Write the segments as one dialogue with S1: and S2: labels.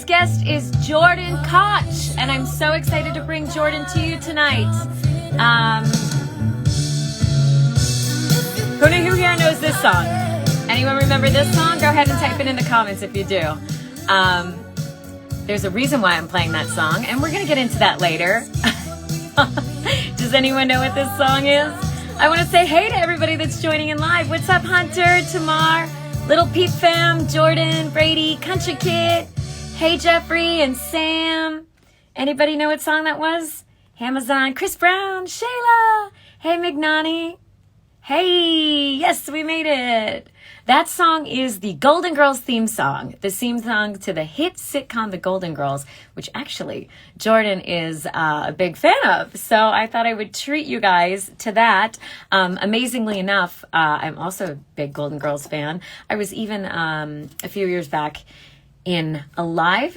S1: guest is Jordan Koch, and I'm so excited to bring Jordan to you tonight. Who here knows this song? Anyone remember this song? Go ahead and type it in the comments if you do. There's a reason why I'm playing that song, and we're going to get into that later. Does anyone know what this song is? I want to say hey to everybody that's joining in live. What's up, Hunter, Tamar, Little Peep Fam, Jordan, Brady, Country Kid. Hey, Jeffrey and Sam. Anybody know what song that was? Amazon, Chris Brown, Shayla. Hey, Mignani. Hey, yes, we made it. That song is the Golden Girls theme song, the theme song to the hit sitcom The Golden Girls, which actually Jordan is a big fan of. So I thought I would treat you guys to that. Amazingly enough, I'm also a big Golden Girls fan. I was even a few years back in a live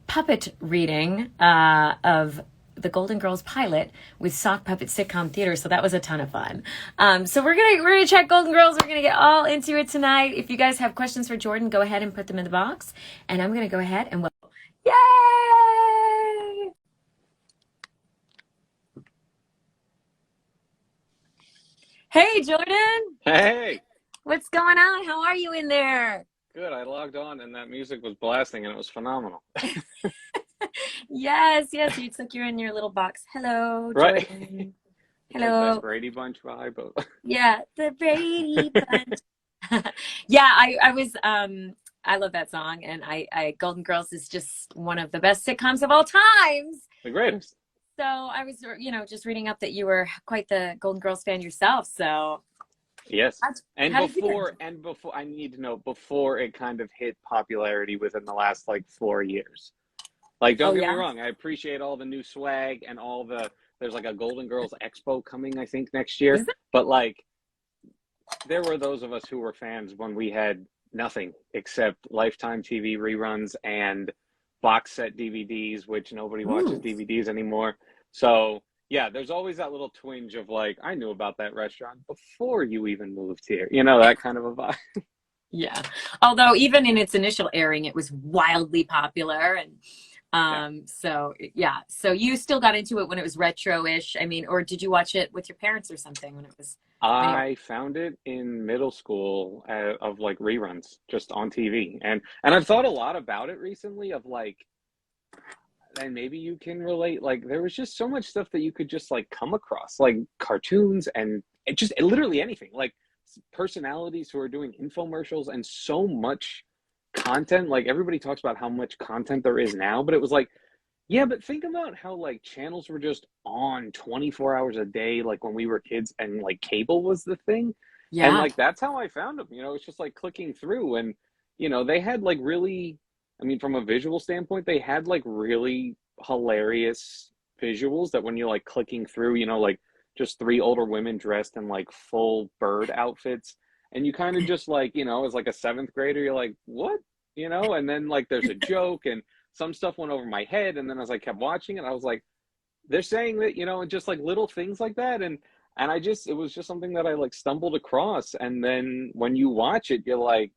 S1: puppet reading of the Golden Girls pilot with Sock Puppet Sitcom Theater, so that was a ton of fun. So we're gonna check Golden Girls. We're gonna get all into it tonight. If you guys have questions for Jordan, go ahead and put them in the box, and I'm gonna go ahead and yay! Hey, Jordan.
S2: Hey.
S1: What's going on? How are you in there?
S2: Good. I logged on and that music was blasting and it was phenomenal.
S1: Yes, you're in your little box. Hello,
S2: right.
S1: Jordan.
S2: Hello. Like Brady Bunch vibe.
S1: Yeah, the Brady Bunch. Yeah, I was I love that song, and I Golden Girls is just one of the best sitcoms of all times.
S2: The greatest.
S1: So I was, just reading up that you were quite the Golden Girls fan yourself. So
S2: yes, before I need to know before it kind of hit popularity within the last like 4 years. Like, don't get me wrong, I appreciate all the new swag and there's like a Golden Girls Expo coming, I think, next year. But like, there were those of us who were fans when we had nothing except Lifetime TV reruns and box set DVDs, which nobody watches DVDs anymore. So yeah, there's always that little twinge of like, I knew about that restaurant before you even moved here. That kind of a vibe.
S1: Yeah. Although even in its initial airing, it was wildly popular. And so you still got into it when it was retro-ish. I mean, or did you watch it with your parents or something when it was?
S2: I found it in middle school of like reruns just on TV. And I've thought a lot about it recently of like, and maybe you can relate, like there was just so much stuff that you could just like come across, like cartoons and just literally anything, like personalities who are doing infomercials and so much content. Like everybody talks about how much content there is now, but it was like, yeah, but think about how like channels were just on 24 hours a day, like when we were kids, and like cable was the thing. Yeah. And like that's how I found them. It's just like clicking through, and they had like really, I mean, from a visual standpoint, they had like really hilarious visuals that when you're like clicking through, like just 3 older women dressed in like full bird outfits. And you kind of just like, as like a 7th grader, you're like, what? And then like there's a joke and some stuff went over my head. And then as I kept watching it, I was like, they're saying that, and just like little things like that. And it was just something that I like stumbled across. And then when you watch it, you're like,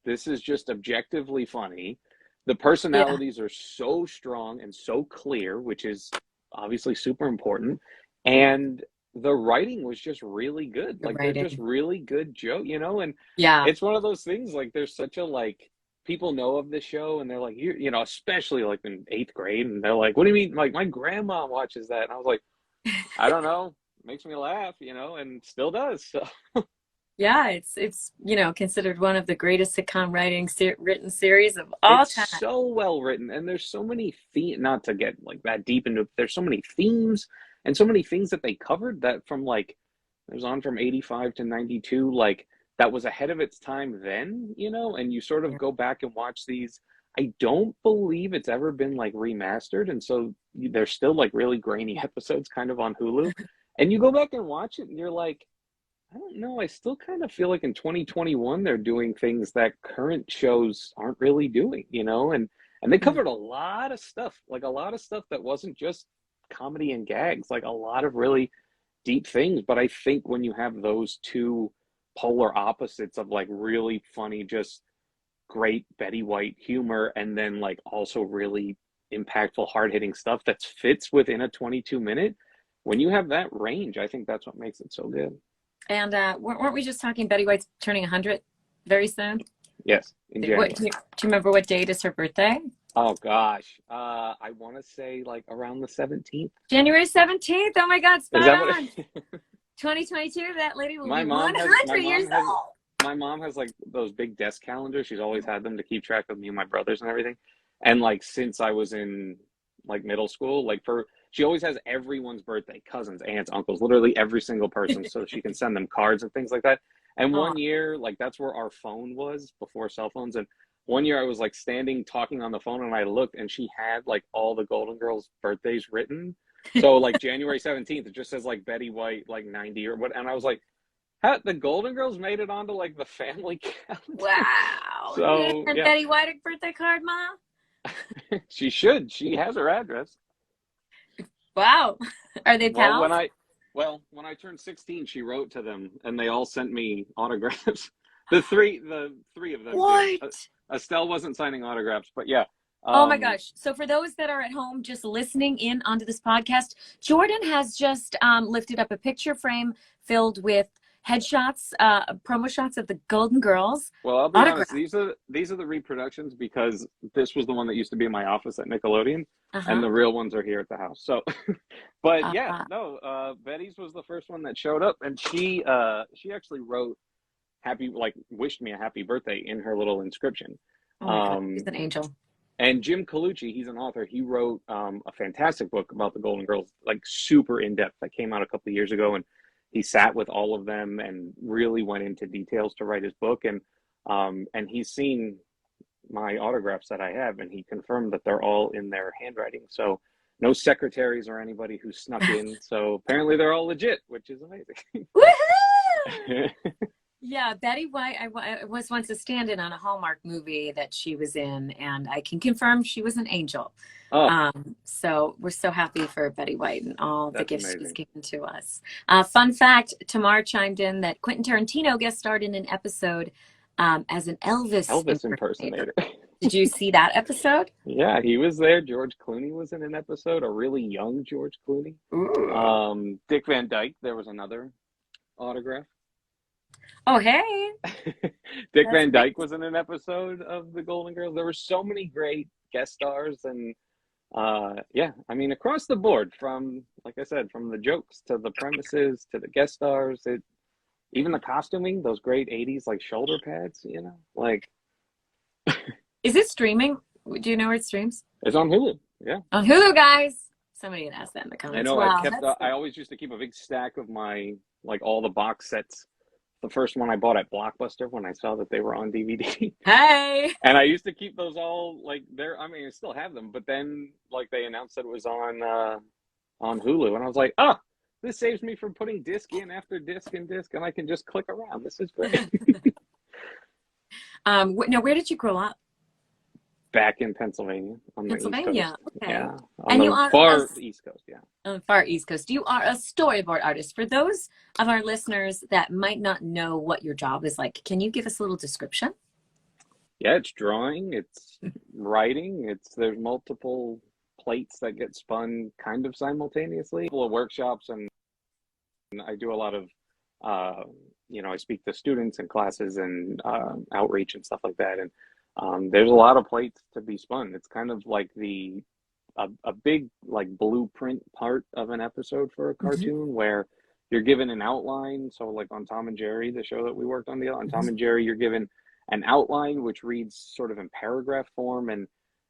S2: this is just objectively funny. The personalities are so strong and so clear, which is obviously super important. And the writing was just really good. They're just really good joke, and it's one of those things, like there's such a like, people know of the show and they're like, especially like in 8th grade, and they're like, what do you mean? Like my grandma watches that. And I was like, I don't know, makes me laugh, and still does. So
S1: yeah, it's considered one of the greatest sitcom written series of all time.
S2: It's so well written, and there's so many not to get like that deep into it, there's so many themes and so many things that they covered that from like, it was on from 85 to 92, like that was ahead of its time then, and you sort of go back and watch these. I don't believe it's ever been like remastered, and so there's still like really grainy episodes kind of on Hulu, and you go back and watch it and you're like, I don't know, I still kind of feel like in 2021 they're doing things that current shows aren't really doing, and they covered a lot of stuff, like a lot of stuff that wasn't just comedy and gags, like a lot of really deep things. But I think when you have those two polar opposites of like really funny, just great Betty White humor and then like also really impactful, hard-hitting stuff that fits within a 22-minute. When you have that range, I think that's what makes it so good.
S1: And weren't we just talking Betty White's turning 100 very soon?
S2: Yes, in January.
S1: Do you remember what date is her birthday?
S2: Oh gosh, I want to say like around the 17th.
S1: January 17th. Oh my God, spot
S2: Is that
S1: on.
S2: what?
S1: 2022. That lady will
S2: My
S1: be
S2: mom
S1: 100 years old.
S2: My mom has like those big desk calendars. She's always had them to keep track of me and my brothers and everything. And like since I was in like middle school, like she always has everyone's birthday, cousins, aunts, uncles, literally every single person, so she can send them cards and things like that. And one year, like that's where our phone was before cell phones. And one year I was like standing talking on the phone and I looked and she had like all the Golden Girls birthdays written. So like January 17th, it just says like Betty White, like 90 or what. And I was like, the Golden Girls made it onto like the family calendar.
S1: Wow.
S2: So
S1: and
S2: yeah.
S1: Betty White a birthday card, Ma?
S2: She should. She has her address.
S1: Wow. Are they pals?
S2: When I turned 16, she wrote to them and they all sent me autographs. The three of them.
S1: What?
S2: Estelle wasn't signing autographs, but yeah.
S1: Oh my gosh. So for those that are at home just listening in onto this podcast, Jordan has just lifted up a picture frame filled with headshots, promo shots of the Golden Girls.
S2: Well, I'll be honest, these are the reproductions because this was the one that used to be in my office at Nickelodeon, and the real ones are here at the house. So, but Betty's was the first one that showed up, and she actually wrote wished me a happy birthday in her little inscription.
S1: Oh my God, she's an angel.
S2: And Jim Colucci, he's an author. He wrote a fantastic book about the Golden Girls, like super in depth, that came out a couple of years ago, and he sat with all of them and really went into details to write his book. And he's seen my autographs that I have, and he confirmed that they're all in their handwriting. So no secretaries or anybody who snuck in. So apparently they're all legit, which is amazing.
S1: Woohoo! Yeah, Betty White, I was once a stand-in on a Hallmark movie that she was in, and I can confirm she was an angel. So we're so happy for Betty White and all the gifts she's given to us. Fun fact, Tamar chimed in that Quentin Tarantino guest starred in an episode as an Elvis impersonator. Did you see that episode?
S2: Yeah, he was there. George Clooney was in an episode, a really young George Clooney. Dick Van Dyke, there was another autograph.
S1: Oh, hey.
S2: Dick Van Dyke was in an episode of The Golden Girls. There were so many great guest stars. And I mean, across the board, from, like I said, from the jokes to the premises to the guest stars, even the costuming, those great 80s, like shoulder pads, like.
S1: Is it streaming? Do you know where it streams?
S2: It's on Hulu. Yeah.
S1: On Hulu, guys. Somebody had asked that in the comments.
S2: I know.
S1: Wow,
S2: I always used to keep a big stack of my, like, all the box sets. The first one I bought at Blockbuster when I saw that they were on DVD.
S1: Hey!
S2: And I used to keep those all, like, I mean, I still have them, but then, like, they announced that it was on Hulu, and I was like, this saves me from putting disc in after disc and disc, and I can just click around. This is great.
S1: Now, where did you grow up?
S2: Back in Pennsylvania. On the East Coast.
S1: Okay.
S2: Yeah.
S1: And you are
S2: far East Coast, yeah.
S1: On far East Coast. You are a storyboard artist. For those of our listeners that might not know what your job is like, can you give us a little description?
S2: Yeah, it's drawing, it's writing, there's multiple plates that get spun kind of simultaneously. A couple of workshops, and I do a lot of, I speak to students and classes and outreach and stuff like that. And there's a lot of plates to be spun. It's kind of like a big like blueprint part of an episode for a cartoon where you're given an outline. So like on Tom and Jerry, the show that we worked on Tom and Jerry, you're given an outline which reads sort of in paragraph form, and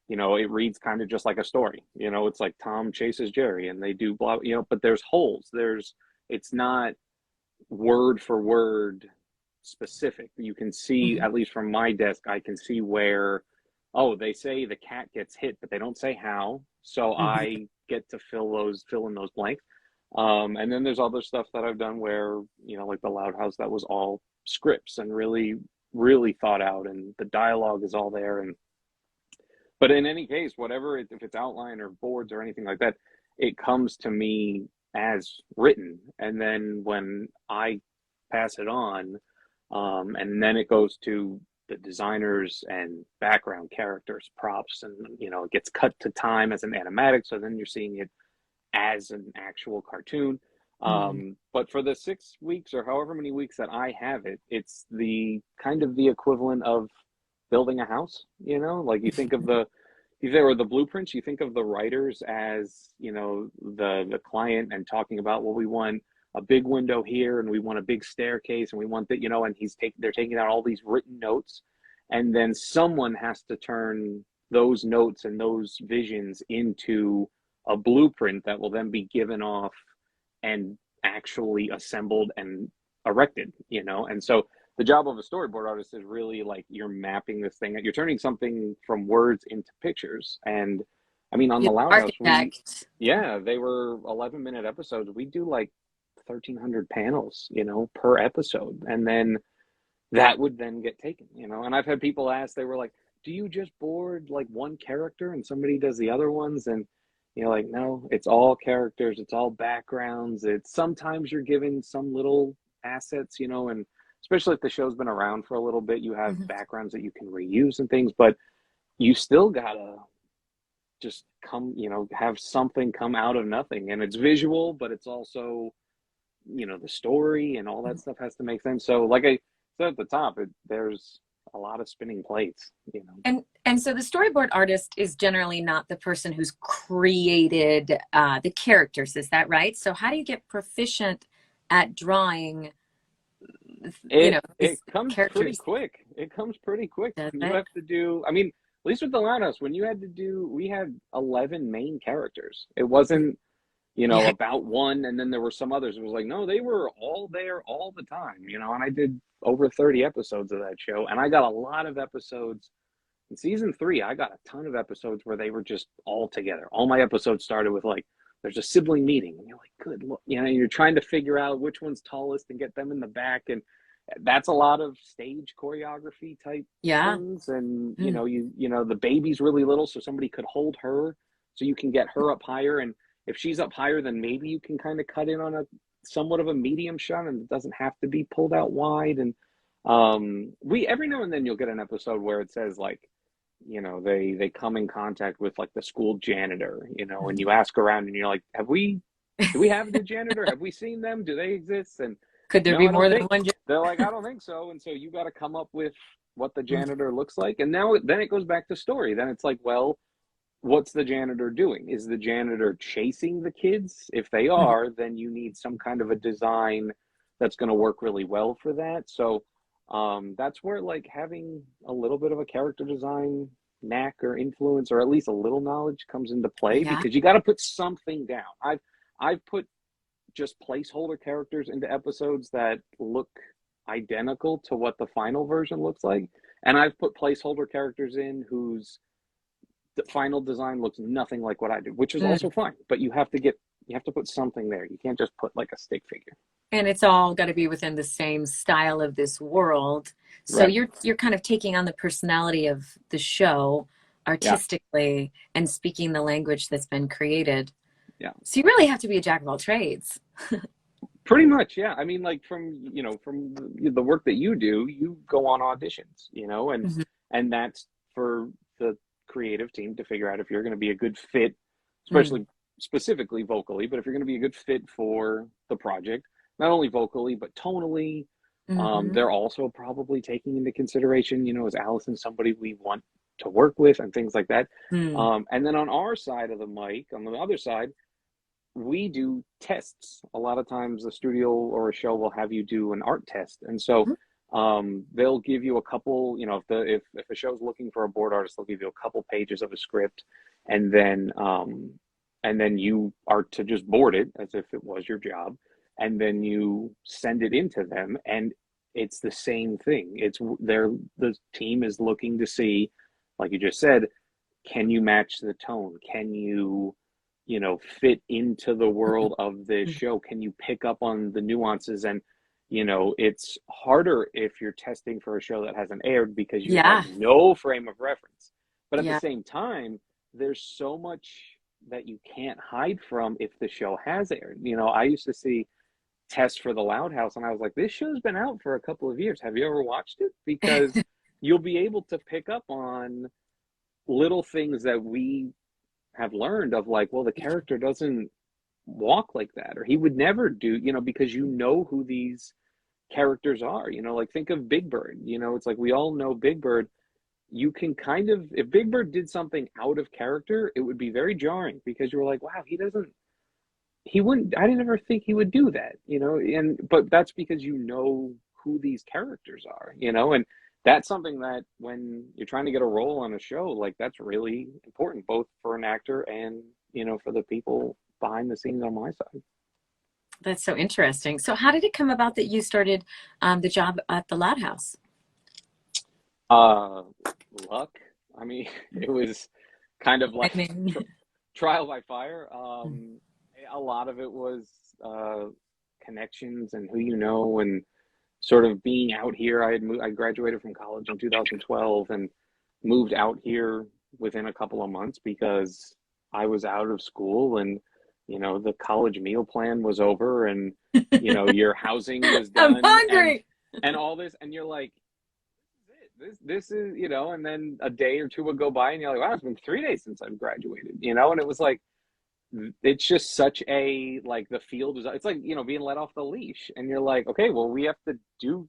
S2: it reads kind of just like a story. It's like Tom chases Jerry and they do blah, but there's holes. It's not word for word specific. You can see, at least from my desk, I can see where, they say the cat gets hit, but they don't say how. So I get to fill in those blanks. And then there's other stuff that I've done where, like the Loud House, that was all scripts and really, really thought out, and the dialogue is all there. But in any case, whatever, if it's outline or boards or anything like that, it comes to me as written. And then when I pass it on, and then it goes to the designers and background characters, props, and it gets cut to time as an animatic, so then you're seeing it as an actual cartoon.
S1: Mm.
S2: But for the 6 weeks or however many weeks that I have it, it's the kind of the equivalent of building a house. Like you think of if there were the blueprints, you think of the writers as the client and talking about, well, we want a big window here, and we want a big staircase, and we want that, and they're taking out all these written notes, and then someone has to turn those notes and those visions into a blueprint that will then be given off and actually assembled and erected. And so the job of a storyboard artist is really like you're mapping this thing, you're turning something from words into pictures. And I mean, on
S1: Yeah,
S2: the Loud House,
S1: architect.
S2: they were 11-minute episodes. We do like 1,300 panels, per episode. And then that would then get taken, and I've had people ask, they were like, do you just board like one character and somebody does the other ones? And like, no, it's all characters, it's all backgrounds. It's sometimes you're given some little assets, and especially if the show's been around for a little bit, you have backgrounds that you can reuse and things, but you still gotta just have something come out of nothing. And it's visual, but it's also, the story and all that stuff has to make sense. So like I said at the top, there's a lot of spinning plates.
S1: And so the storyboard artist is generally not the person who's created the characters, is that right? So how do you get proficient at drawing
S2: it comes
S1: characters?
S2: pretty quick. It comes pretty quick.
S1: Does
S2: You
S1: it?
S2: have to do, I mean, at least with the Loud House, when we had 11 main characters. It wasn't
S1: Yeah.
S2: about one, and then there were some others. It was like, no, they were all there all the time, and I did over 30 episodes of that show, and I got a lot of episodes. In season 3, I got a ton of episodes where they were just all together. All my episodes started with like, there's a sibling meeting, and you're like, good look, you're trying to figure out which one's tallest and get them in the back, and that's a lot of stage choreography type
S1: Yeah.
S2: things. And
S1: Mm.
S2: the baby's really little, so somebody could hold her, so you can get her up higher, and if she's up higher, then maybe you can kind of cut in on a somewhat of a medium shot, and it doesn't have to be pulled out wide. And we every now and then you'll get an episode where it says like, they come in contact with like the school janitor, and you ask around and you're like, do we have the janitor? Have we seen them? Do they exist? And
S1: Could there
S2: no,
S1: be
S2: I
S1: more
S2: don't
S1: than
S2: think.
S1: one?
S2: They're like, I don't think so. And so you got to come up with what the janitor looks like. And then it goes back to story. Then it's like, well, what's the janitor doing? Is the janitor chasing the kids? If they are, then you need some kind of a design that's going to work really well for that. So that's where like having a little bit of a character design knack or influence, or at least a little knowledge, comes into play,
S1: Yeah.
S2: because you got to put something down. I've put just placeholder characters into episodes that look identical to what the final version looks like, and I've put placeholder characters in whose the final design looks nothing like what I did, which is
S1: Mm.
S2: also fine. But you have to put something there. You can't just put like a stick figure.
S1: And it's all got to be within the same style of this world. So
S2: Right.
S1: you're kind of taking on the personality of the show
S2: Yeah.
S1: artistically and speaking the language that's been created.
S2: Yeah.
S1: So you really have to be a jack of all trades.
S2: Pretty much. Yeah. I mean, like from the work that you do, you go on auditions, and
S1: Mhm.
S2: that's for the creative team to figure out if you're going to be a good fit,
S1: Mm.
S2: especially specifically vocally, but if you're going to be a good fit for the project, not only vocally, but tonally.
S1: Mhm.
S2: They're also probably taking into consideration, is Alicyn somebody we want to work with, and things like that.
S1: Mm.
S2: And then on our side of the mic, on the other side, we do tests. A lot of times the studio or a show will have you do an art test. And so they'll give you a couple, if a show's looking for a board artist, they'll give you a couple pages of a script, and then you are to just board it as if it was your job, and then you send it into them, and it's the same thing. The team is looking to see, like you just said, can you match the tone? Can you fit into the world of this show? Can you pick up on the nuances? And it's harder if you're testing for a show that hasn't aired, because you
S1: Yeah.
S2: have no frame of reference. But at the
S1: Yeah.
S2: same time, there's so much that you can't hide from if the show has aired. I used to see tests for the Loud House, and I was like, this show's been out for a couple of years. Have you ever watched it? Because you'll be able to pick up on little things that we have learned of, like, well, the character doesn't walk like that, or he would never do, because you know who these characters are, like think of Big Bird, it's like we all know Big Bird. You can kind of, if Big Bird did something out of character, it would be very jarring because you were like, wow, he wouldn't, I didn't ever think he would do that, but that's because you know who these characters are, and that's something that when you're trying to get a role on a show, like that's really important, both for an actor and, for the people behind the scenes on my side.
S1: That's so interesting. So how did it come about that you started the job at the Loud House?
S2: Luck. I mean, it was kind of like trial by fire. A lot of it was connections and who you know, and sort of being out here. I graduated from college in 2012 and moved out here within a couple of months because I was out of school, and the college meal plan was over, and your housing was done.
S1: I'm hungry.
S2: And all this, and you're like, this is, and then a day or two would go by and you're like, wow, it's been 3 days since I've graduated, and it was like, it's just such a, like, the field is, it's like, being let off the leash, and you're like, okay, well, we have to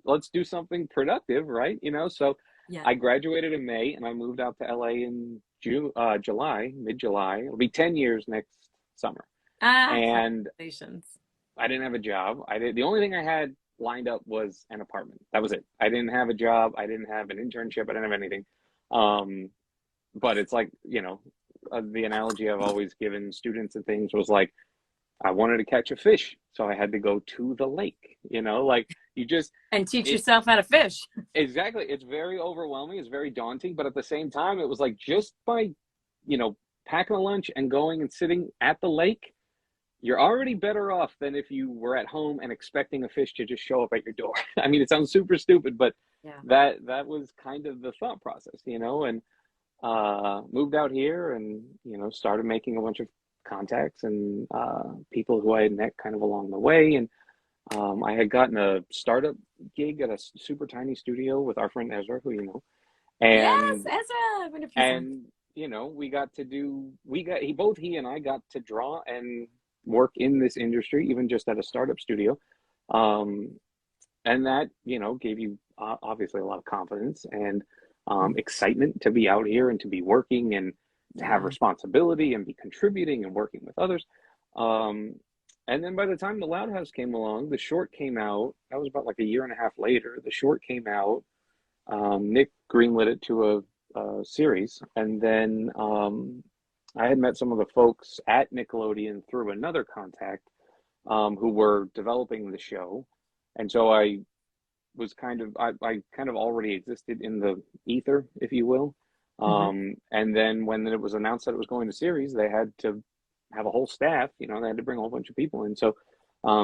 S2: let's do something productive, right? So yeah. I graduated in May and I moved out to LA in July, mid-July. It'll be 10 years next summer. And
S1: congratulations.
S2: I didn't have a job. The only thing I had lined up was an apartment. That was it. I didn't have a job. I didn't have an internship. I didn't have anything. But it's like, the analogy I've always given students and things was like, I wanted to catch a fish, so I had to go to the lake, like you just...
S1: And teach yourself how to fish.
S2: Exactly. It's very overwhelming. It's very daunting. But at the same time, it was like, just by, packing a lunch and going and sitting at the lake, you're already better off than if you were at home and expecting a fish to just show up at your door. I mean, it sounds super stupid, but yeah. that was kind of the thought process, and moved out here and, started making a bunch of contacts and people who I had met kind of along the way. And I had gotten a startup gig at a super tiny studio with our friend Ezra, who and,
S1: yes, Ezra. Wonderful.
S2: And he and I got to draw and work in this industry, even just at a startup studio. And that, gave you obviously a lot of confidence and excitement to be out here and to be working and to have responsibility and be contributing and working with others. And then by the time the Loud House came along, the short came out. That was about like a year and a half later. The short came out. Nick greenlit it to a series. And then I had met some of the folks at Nickelodeon through another contact who were developing the show. And so I kind of already existed in the ether, if you will. And then when it was announced that it was going to series, they had to have a whole staff, they had to bring a whole bunch of people in. So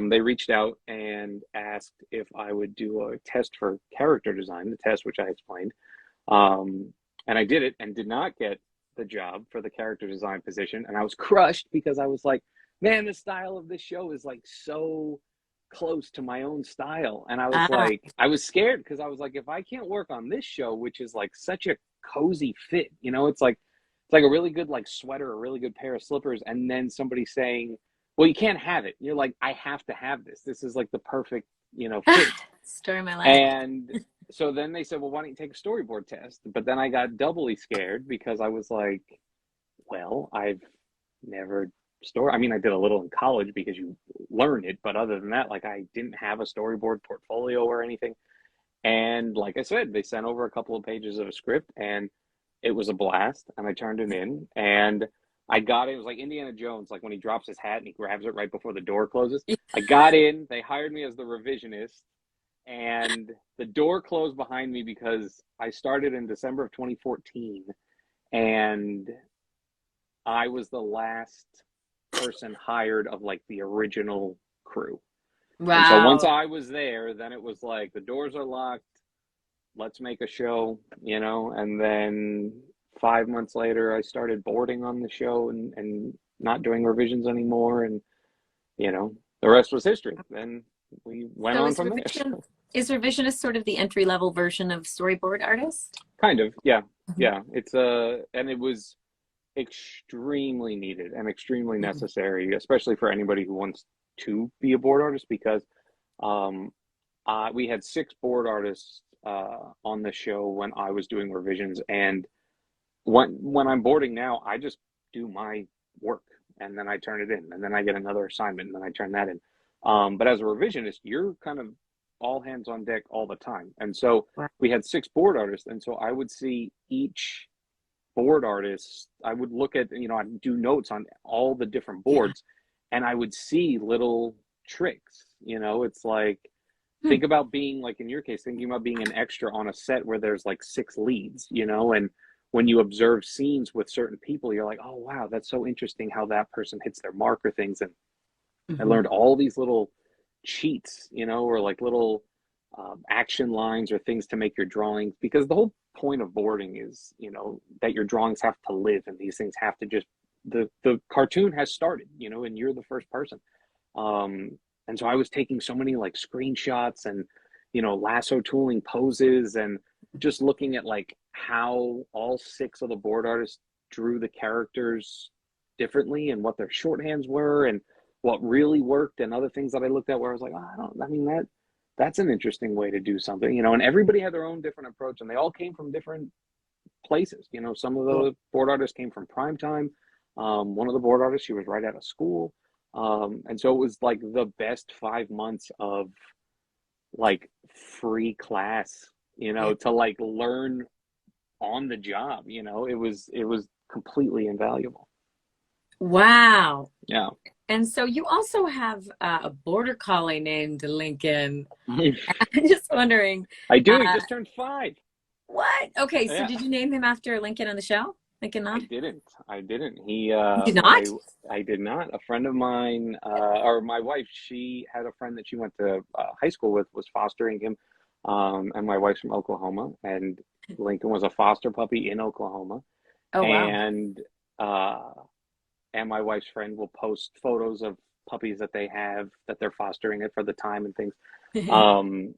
S2: they reached out and asked if I would do a test for character design, the test which I explained. And I did it and did not get the job for the character design position. And I was crushed because I was like, man, the style of this show is like so close to my own style. And I was like, I was scared because I was like, if I can't work on this show, which is like such a cozy fit, it's like a really good like sweater, a really good pair of slippers, and then somebody saying, well, you can't have it. And you're like, I have to have this. This is like the perfect, fit.
S1: Story of my life.
S2: And so then they said, well, why don't you take a storyboard test? But then I got doubly scared because I was like, well, I've never I mean, I did a little in college because you learn it, but other than that, like, I didn't have a storyboard portfolio or anything. And like I said, they sent over a couple of pages of a script and it was a blast, and I turned it in and I got it. It was like Indiana Jones, like when he drops his hat and he grabs it right before the door closes. I got in, they hired me as the revisionist, and the door closed behind me because I started in December of 2014 and I was the last person hired of like the original crew.
S1: Wow.
S2: And so once I was there, then it was like, the doors are locked, let's make a show, and then 5 months later I started boarding on the show and not doing revisions anymore, and the rest was history. Then we went on from there.
S1: is revisionist sort of the entry level version of storyboard artist?
S2: Kind of, yeah,
S1: Mhm.
S2: yeah. And it was extremely needed and extremely
S1: Mhm.
S2: necessary, especially for anybody who wants to be a board artist, because um, we had six board artists on the show when I was doing revisions, and when I'm boarding now, I just do my work and then I turn it in, and then I get another assignment and then I turn that in. But as a revisionist, you're kind of all hands on deck all the time, and so
S1: Wow.
S2: we had six board artists, and so I would see each board artist. I would look at, I'd do notes on all the different
S1: Yeah.
S2: boards, and I would see little tricks. It's like,
S1: Hmm.
S2: think about being, like in your case, thinking about being an extra on a set where there's like six leads, and when you observe scenes with certain people, you're like, oh wow, that's so interesting how that person hits their mark or things. And I
S1: Mhm.
S2: learned all these little cheats, or like little action lines or things to make your drawings, because the whole point of boarding is, that your drawings have to live, and these things have to just, the cartoon has started, and you're the first person. Um, and so I was taking so many like screenshots and, lasso tooling poses, and just looking at like how all six of the board artists drew the characters differently, and what their shorthands were, and what really worked, and other things that I looked at where I was like, oh, I mean, that's an interesting way to do something, and everybody had their own different approach, and they all came from different places. Some of
S1: Cool.
S2: the board artists came from prime time. One of the board artists, she was right out of school. And so it was like the best 5 months of like free class,
S1: Yeah.
S2: to like learn on the job. It was completely invaluable.
S1: Wow.
S2: Yeah.
S1: And so you also have a border collie named Lincoln. I'm just wondering,
S2: I do. He
S1: uh,
S2: just turned 5.
S1: what? Okay, so
S2: Yeah.
S1: did you name him after Lincoln on the show? Lincoln
S2: I
S1: not?
S2: didn't. I didn't. He,
S1: You did
S2: my,
S1: not?
S2: I did not. A friend of mine, or my wife, she had a friend that she went to high school with, was fostering him. And my wife's from Oklahoma, and Lincoln was a foster puppy in Oklahoma.
S1: Oh, wow.
S2: And, uh, and my wife's friend will post photos of puppies that they have, that they're fostering it for the time and things. Um,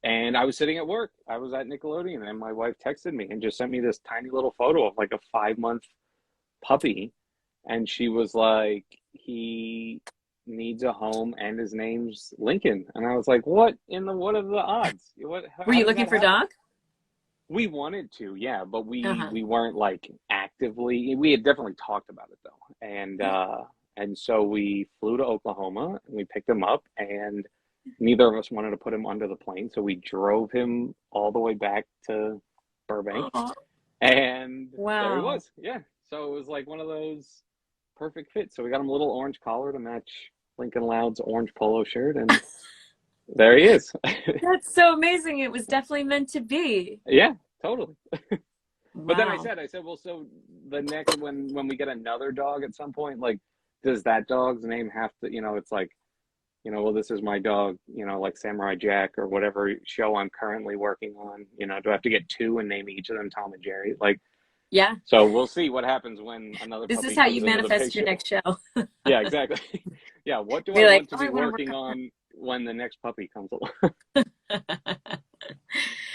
S2: and I was sitting at work. I was at Nickelodeon, and my wife texted me and just sent me this tiny little photo of like a 5-month puppy. And she was like, he needs a home and his name's Lincoln. And I was like, what are the odds?
S1: Were
S2: How
S1: you
S2: did
S1: looking
S2: that
S1: for a
S2: happen?
S1: dog?
S2: We wanted to, yeah, but we
S1: Uh-huh.
S2: we weren't like actively. We had definitely talked about it though. And so we flew to Oklahoma and we picked him up, and neither of us wanted to put him under the plane, so we drove him all the way back to Burbank,
S1: Oh,
S2: and there he
S1: wow.
S2: was. Yeah. So it was like one of those perfect fits. So we got him a little orange collar to match Lincoln Loud's orange polo shirt, and there he is.
S1: That's so amazing. It was definitely meant to be.
S2: Yeah, totally. But then
S1: Wow.
S2: I said, well, so the next, when we get another dog at some point, like, does that dog's name have to, it's like, well, this is my dog, like Samurai Jack or whatever show I'm currently working on, do I have to get two and name each of them Tom and Jerry? Like,
S1: Yeah.
S2: so we'll see what happens when another
S1: This is
S2: puppy
S1: how you
S2: comes into the
S1: manifest your
S2: picture.
S1: next show.
S2: Yeah, exactly. Yeah, what do I
S1: Be like,
S2: want to
S1: oh,
S2: be
S1: I want to work
S2: working
S1: on
S2: on when the next puppy comes along?
S1: that.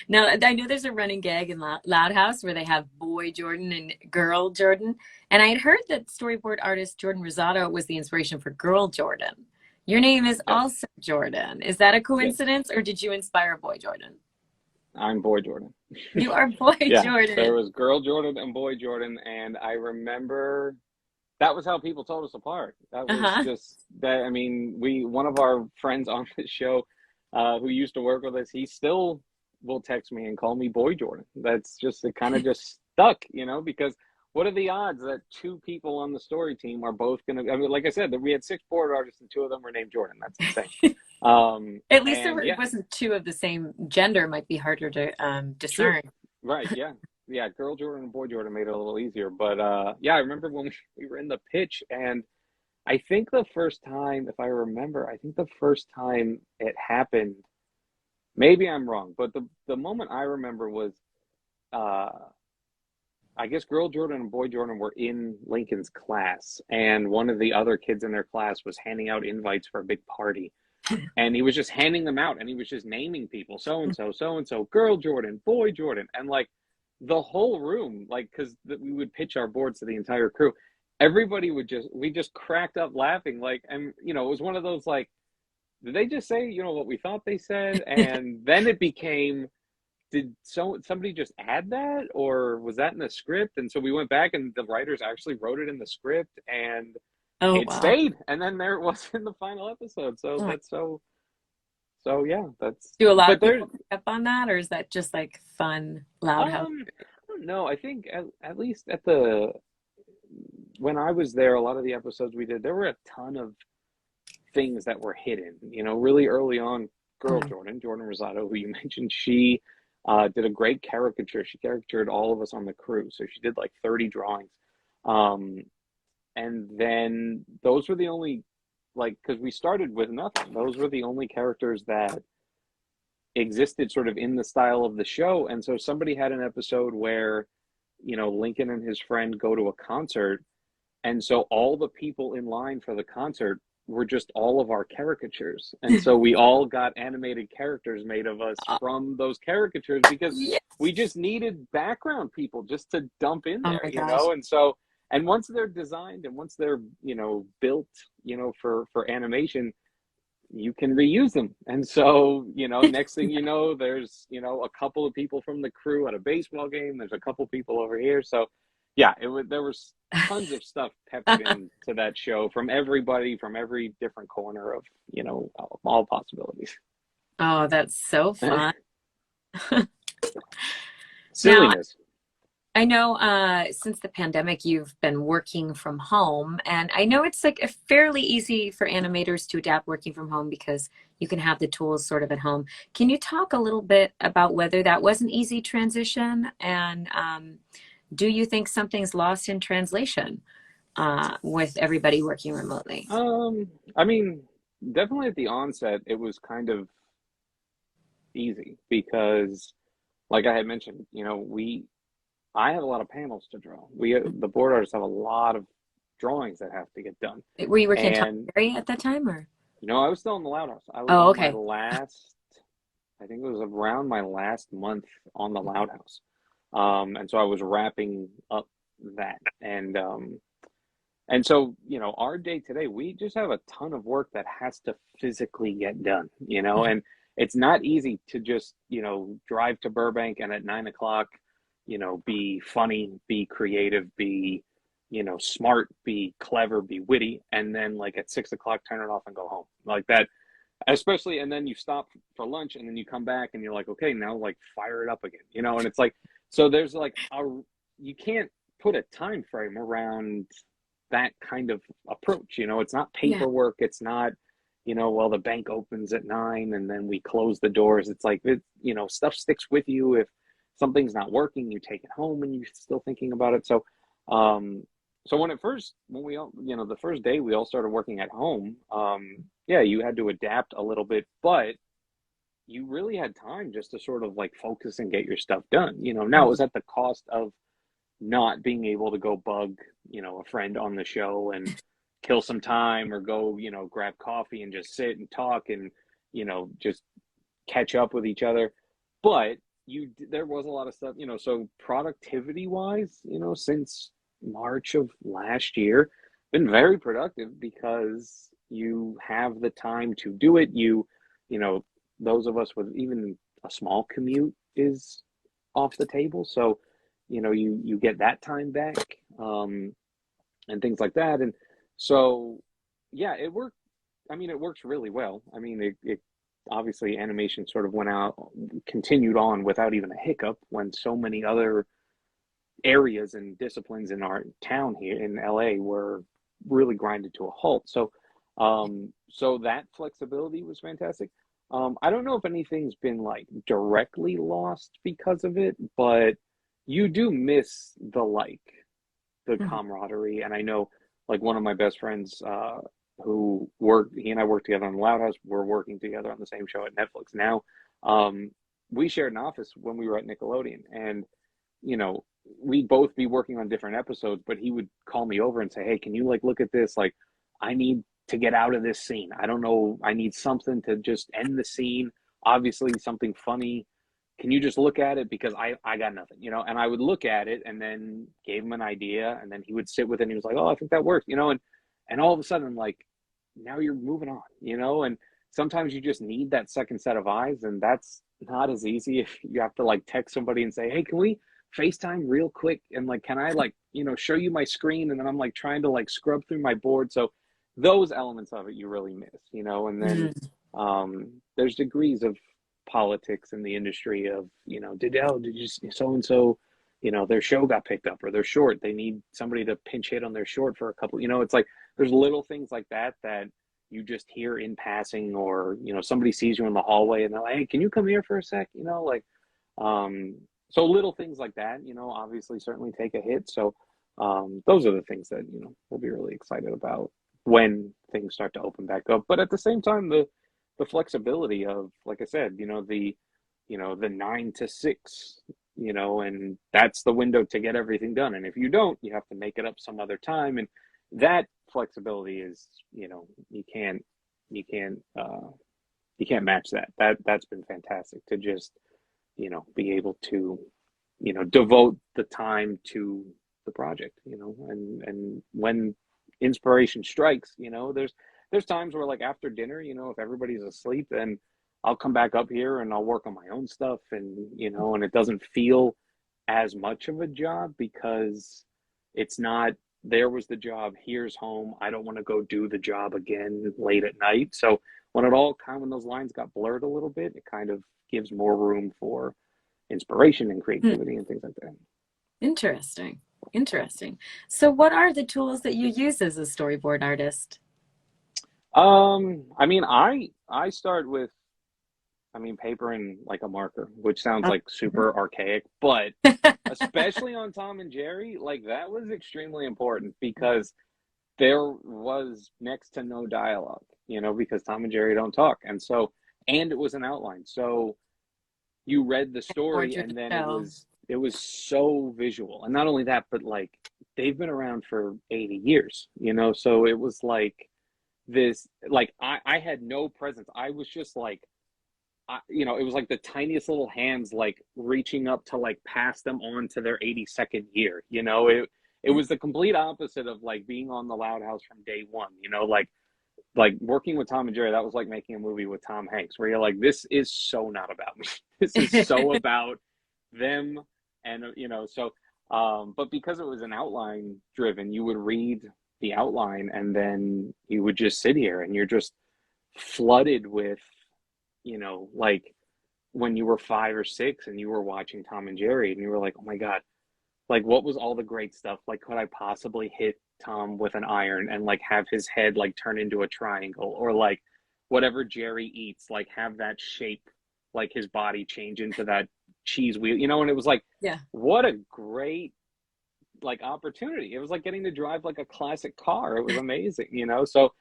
S1: Now, I know there's a running gag in Loud House where they have boy Jordan and girl Jordan. And I had heard that storyboard artist Jordan Rosado was the inspiration for girl Jordan. Your name is
S2: Yes,
S1: also Jordan. Is that a
S2: yes.
S1: coincidence, or did you inspire boy Jordan?
S2: I'm boy Jordan.
S1: You are boy
S2: Yeah, there
S1: Jordan.
S2: was girl Jordan and boy Jordan, and I remember that was how people told us apart. That was
S1: Uh-huh.
S2: just that. I mean, one of our friends on the show, who used to work with us, he still will text me and call me Boy Jordan. That's just, it kind of just stuck, because what are the odds that two people on the story team are both gonna? I mean, like I said, that we had six board artists and two of them were named Jordan. That's insane.
S1: At least
S2: And
S1: it
S2: yeah,
S1: wasn't two of the same gender, might be harder to
S2: true.
S1: discern.
S2: Right, yeah. Yeah, girl Jordan and boy Jordan made it a little easier. But yeah, I remember when we were in the pitch, and I think the first time, if I remember, I think the first time it happened, maybe I'm wrong, but the moment I remember was, uh I guess girl Jordan and boy Jordan were in Lincoln's class, and one of the other kids in their class was handing out invites for a big party. and he was just handing them out, and he was just naming people, so and so, so and so, girl Jordan, boy Jordan, and like the whole room, like, because we would pitch our boards to the entire crew, everybody would we just cracked up laughing, like, and it was one of those like, did they just say what we thought they said? And then it became, did somebody just add that, or was that in the script? And so we went back, and the writers actually wrote it in the script, and
S1: Oh,
S2: it
S1: wow.
S2: stayed, and then there it was in the final episode. So
S1: Oh,
S2: that's so yeah, that's,
S1: do a lot
S2: but
S1: of
S2: there,
S1: people pick up on that, or is that just like fun, loud house?
S2: I don't know. I think at least when I was there, a lot of the episodes we did, there were a ton of things that were hidden. Really early on, girl
S1: Mm.
S2: Jordan Rosado, who you mentioned, she did a great caricature. She caricatured all of us on the crew, so she did like 30 drawings. And then those were the only, like, because we started with nothing. Those were the only characters that existed sort of in the style of the show. And so somebody had an episode where, Lincoln and his friend go to a concert. And so all the people in line for the concert were just all of our caricatures. And so we all got animated characters made of us from those caricatures, because
S1: Yes.
S2: we just needed background people just to dump in
S1: Oh
S2: there,
S1: my gosh.
S2: And so, and once they're designed and once they're, built, for animation, you can reuse them. And so, next thing you know, there's, a couple of people from the crew at a baseball game. There's a couple people over here. So yeah, there was tons of stuff peppered into that show from everybody, from every different corner of, all possibilities.
S1: Oh, that's so fun. Now,
S2: Silliness.
S1: I know since the pandemic, you've been working from home, and I know it's like a fairly easy for animators to adapt working from home because you can have the tools sort of at home. Can you talk a little bit about whether that was an easy transition, and do you think something's lost in translation with everybody working remotely?
S2: I mean, definitely at the onset, it was kind of easy because, like I had mentioned, I have a lot of panels to draw. The board artists have a lot of drawings that have to get done.
S1: Were you working at
S2: And
S1: Area at that time, or?
S2: I was still in the Loud House. I was
S1: Oh,
S2: on my
S1: okay.
S2: last, I think it was around my last month on the Loud House. And so I was wrapping up that. And so, our day today, we just have a ton of work that has to physically get done,
S1: Mhm.
S2: and it's not easy to just, drive to Burbank and at 9 o'clock, be funny, be creative, be, smart, be clever, be witty, and then like at 6 o'clock, turn it off and go home like that. Especially, and then you stop for lunch and then you come back and you're like, okay, now like fire it up again, and it's like, so there's like you can't put a time frame around that kind of approach. It's not
S1: Yeah.
S2: paperwork. It's not, well, the bank opens at 9 and then we close the doors. It's like, stuff sticks with you. If something's not working, you take it home and you're still thinking about it. So, so when we all, the first day we all started working at home, yeah, you had to adapt a little bit, but you really had time just to sort of like focus and get your stuff done. Now it was at the cost of not being able to go bug, a friend on the show and kill some time, or go, grab coffee and just sit and talk and, just catch up with each other. But there was a lot of stuff, so productivity wise, since March of last year, been very productive because you have the time to do it. Those of us with even a small commute is off the table. So, you get that time back, and things like that. And so, yeah, it worked. I mean, it works really well. I mean, it obviously animation sort of continued on without even a hiccup when so many other areas and disciplines in our town here in LA were really grinded to a halt. So, so that flexibility was fantastic. I don't know if anything's been like directly lost because of it, but you do miss the
S1: Mhm.
S2: camaraderie. And I know, like, one of my best friends, he and I worked together on the Loud House. We're working together on the same show at Netflix now. We shared an office when we were at Nickelodeon, and we'd both be working on different episodes, but he would call me over and say, hey, can you like look at this? Like, I need to get out of this scene. I don't know. I need something to just end the scene. Obviously, something funny. Can you just look at it? Because I got nothing, you know? And I would look at it and then gave him an idea, and then he would sit with it and he was like, oh, I think that works, you know? And all of a sudden, like, now you're moving on, you know? And sometimes you just need that second set of eyes, and that's not as easy if you have to like text somebody and say, hey, can we FaceTime real quick? And like, can I like, you know, show you my screen? And then I'm like trying to like scrub through my board. So those elements of it you really miss, you know? And then there's degrees of politics in the industry of, you know, did you so-and-so, you know, their show got picked up or they're short. They need somebody to pinch hit on their short for a couple, you know, it's like, there's little things like that you just hear in passing, or, you know, somebody sees you in the hallway and they're like, hey, can you come here for a sec? You know, like, so little things like that, you know, obviously certainly take a hit. So those are the things that, you know, we'll be really excited about when things start to open back up. But at the same time, the flexibility of, like I said, you know, the 9 to 6, you know, and that's the window to get everything done. And if you don't, you have to make it up some other time. And that flexibility is, you know, you can't match that. That's been fantastic to just, you know, be able to, you know, devote the time to the project, you know, and when inspiration strikes, you know, there's times where like after dinner, you know, if everybody's asleep, then I'll come back up here and I'll work on my own stuff, and, you know, and it doesn't feel as much of a job because it's not, there was the job, here's home. I don't want to go do the job again late at night. So when when those lines got blurred a little bit, it kind of gives more room for inspiration and creativity and things like that.
S1: Interesting. So what are the tools that you use as a storyboard artist?
S2: I mean, I start with, paper and like a marker, which sounds like super archaic, but especially on Tom and Jerry, like that was extremely important because there was next to no dialogue, you know, because Tom and Jerry don't talk. And it was an outline. So you read the story and then it was so visual. And not only that, but like they've been around for 80 years, you know? So it was like this, like I had no presence. I was just like, you know, it was like the tiniest little hands, like reaching up to like pass them on to their 82nd year. You know, it was the complete opposite of like being on the Loud House from day one, you know, like working with Tom and Jerry, that was like making a movie with Tom Hanks where you're like, this is so not about me. This is so about them. And, you know, so, but because it was an outline driven, you would read the outline and then you would just sit here and you're just flooded with, you know, like when you were 5 or 6 and you were watching Tom and Jerry and you were like, oh my God, like what was all the great stuff? Like, could I possibly hit Tom with an iron and like have his head like turn into a triangle, or like whatever Jerry eats, like have that shape, like his body change into that cheese wheel, you know? And it was like, yeah, what a great like opportunity. It was like getting to drive like a classic car. It was amazing, you know? So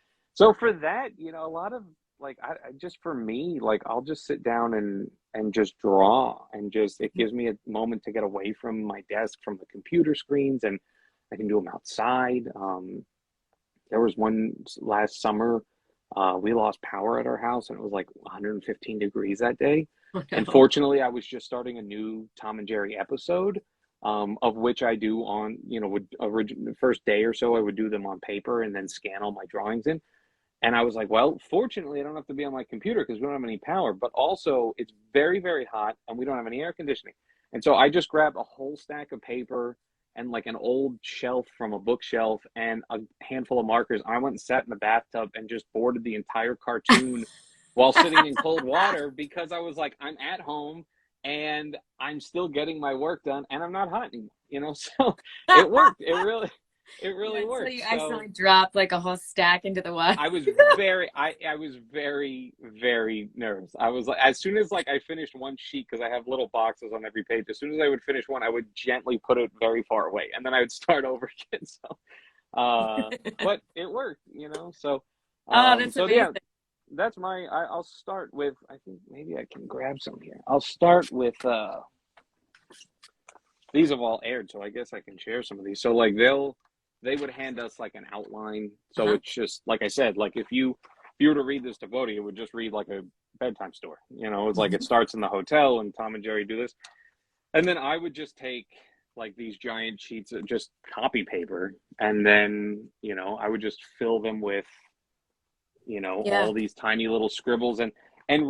S2: for that, you know, a lot of, like, I just, for me, like, I'll just sit down and just draw, and just, it gives me a moment to get away from my desk, from the computer screens, and I can do them outside. There was one last summer, we lost power at our house and it was like 115 degrees that day. And fortunately, I was just starting a new Tom and Jerry episode, of which I do on, you know, the first day or so, I would do them on paper and then scan all my drawings in. And I was like, well, fortunately, I don't have to be on my computer because we don't have any power, but also it's very, very hot and we don't have any air conditioning. And so I just grabbed a whole stack of paper and like an old shelf from a bookshelf and a handful of markers. I went and sat in the bathtub and just boarded the entire cartoon while sitting in cold water, because I was like, I'm at home and I'm still getting my work done and I'm not hot anymore, you know? So it worked. It really worked.
S1: So you accidentally dropped like a whole stack into the water.
S2: I was very, very nervous. I was like, as soon as like I finished one sheet, because I have little boxes on every page, as soon as I would finish one, I would gently put it very far away and then I would start over again. So, but it worked, you know? So,
S1: that's
S2: so
S1: amazing.
S2: yeah, that's I'll start with, I think maybe I can grab some here. I'll start with, these have all aired, so I guess I can share some of these. So like they would hand us like an outline. So it's just, like I said, like if you were to read this to Bodhi, it would just read like a bedtime story. You know, it's like it starts in the hotel and Tom and Jerry do this. And then I would just take like these giant sheets of just copy paper, and then, you know, I would just fill them with, you know,
S1: Yeah.
S2: all these tiny little scribbles. And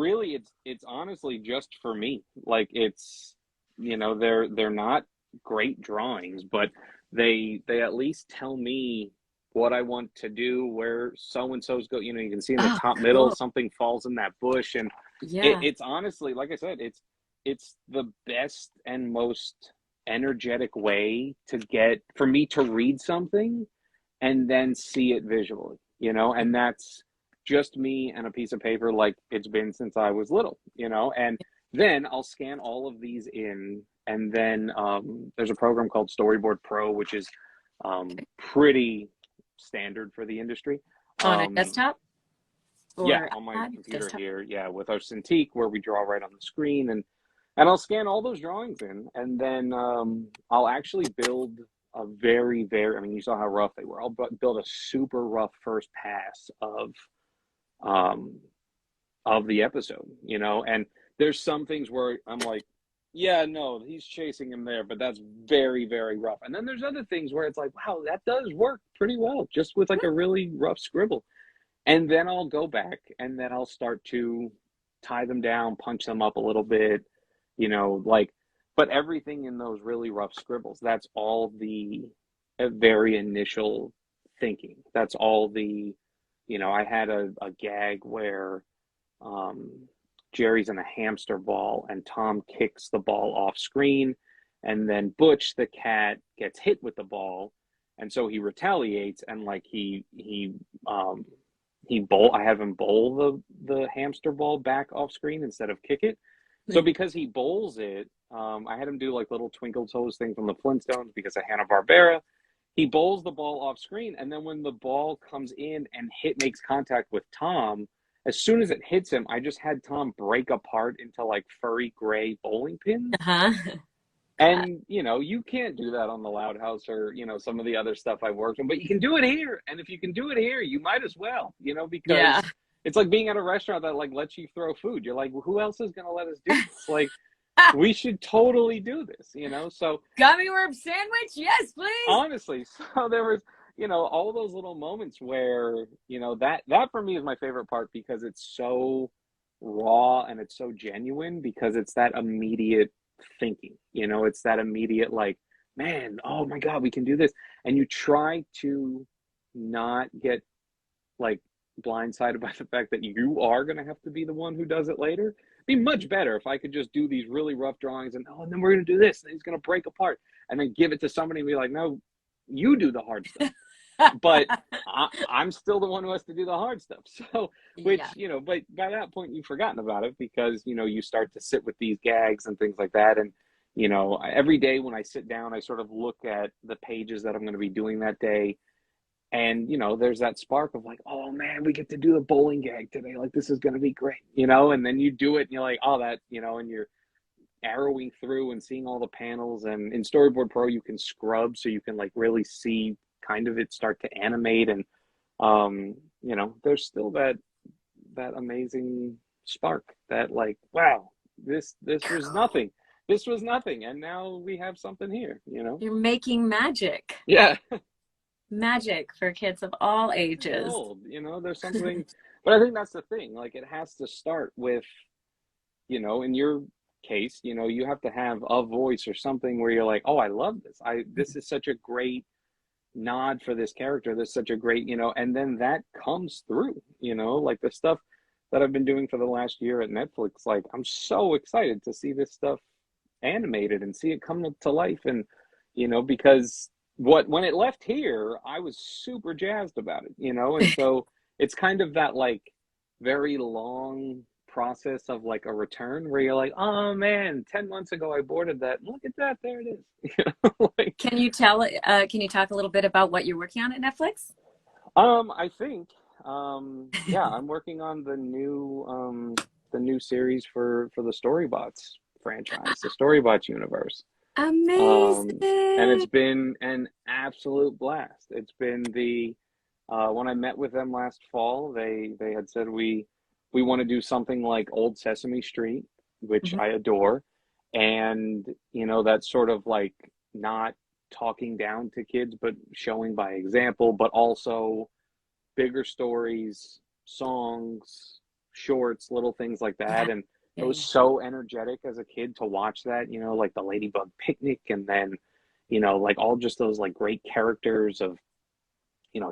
S2: really it's honestly just for me. Like it's, you know, they're not great drawings, but they at least tell me what I want to do, where so and so's go. You know, you can see in the
S1: Oh,
S2: top middle
S1: cool.
S2: something falls in that bush, and
S1: Yeah.
S2: it's honestly, like I said, it's the best and most energetic way to get for me to read something and then see it visually, you know, and that's just me and a piece of paper, like it's been since I was little, you know. And then I'll scan all of these in, and then there's a program called Storyboard Pro, which is pretty standard for the industry.
S1: On a desktop
S2: Yeah,
S1: or
S2: on my
S1: iPad?
S2: computer
S1: Desktop.
S2: here, yeah, with our Cintiq, where we draw right on the screen, and I'll scan all those drawings in, and then I'll actually build a very, I mean, you saw how rough they were. I'll build a super rough first pass um, of the episode, you know. And there's some things where I'm like, yeah, no, he's chasing him there, but that's very rough. And then there's other things where it's like, wow, that does work pretty well, just with like a really rough scribble. And then I'll go back and then I'll start to tie them down, punch them up a little bit, you know, like, but everything in those really rough scribbles, that's all the very initial thinking. That's all the, you know, I had a gag where um, Jerry's in a hamster ball and Tom kicks the ball off screen, and then Butch, the cat, gets hit with the ball. And so he retaliates, and like he bowl. I have him bowl the hamster ball back off screen instead of kick it. So because he bowls it, I had him do like little twinkle toes thing from the Flintstones because of Hanna-Barbera. He bowls the ball off screen, and then when the ball comes in and makes contact with Tom, as soon as it hits him, I just had Tom break apart into like furry gray bowling pins.
S1: Uh-huh.
S2: And, you know, you can't do that on the Loud House or, you know, some of the other stuff I've worked on, but you can do it here. And if you can do it here, you might as well, you know,
S1: Yeah.
S2: because it's like being at a restaurant that like lets you throw food. You're like, well, who else is going to let us do this? Like, we should totally do this, you know? So
S1: gummy worm sandwich? Yes, please.
S2: honestly, so there was, you know, all those little moments where, you know, that for me is my favorite part because it's so raw and it's so genuine because it's that immediate thinking, you know, it's that immediate like, man, oh my God, we can do this. And you try to not get like blindsided by the fact that you are going to have to be the one who does it later. It'd be much better if I could just do these really rough drawings and then we're going to do this and he's going to break apart and then give it to somebody and be like, no, you do the hard stuff. But I'm still the one who has to do the hard stuff. So, which,
S1: Yeah.
S2: you know, but by that point you've forgotten about it because, you know, you start to sit with these gags and things like that. And, you know, every day when I sit down, I sort of look at the pages that I'm going to be doing that day. And, you know, there's that spark of like, oh man, we get to do the bowling gag today. Like, this is going to be great, you know, and then you do it and you're like, oh, that, you know, and you're arrowing through and seeing all the panels. And in Storyboard Pro, you can scrub so you can like really see kind of it start to animate. And, you know, there's still that amazing spark that like, wow, this was nothing. This was nothing. And now we have something here, you know?
S1: You're making magic.
S2: Yeah.
S1: Magic for kids of all ages.
S2: Old, you know, there's something, but I think that's the thing. Like, it has to start with, you know, in your case, you know, you have to have a voice or something where you're like, oh, I love this. This is such a great nod for this character. This is such a great, you know, and then that comes through, you know, like the stuff that I've been doing for the last year at Netflix. Like, I'm so excited to see this stuff animated and see it come to life. And, you know, because when it left here, I was super jazzed about it, you know, and so it's kind of that like very long process of like a return where you're like, oh man, 10 months ago I boarded that. Look at that, there it is. You know, like,
S1: can you talk a little bit about what you're working on at Netflix?
S2: I think, yeah, I'm working on the new series for the Storybots franchise, the Storybots universe.
S1: Amazing.
S2: And it's been an absolute blast. It's been when I met with them last fall, they had said we want to do something like Old Sesame Street, which
S1: Mhm.
S2: I adore, and that's sort of like not talking down to kids, but showing by example, but also bigger stories, songs, shorts, little things like
S1: Yeah.
S2: that. And it
S1: Yeah.
S2: was
S1: Yeah.
S2: so energetic as a kid to watch that, like the Ladybug Picnic, and then, like all just those like great characters of,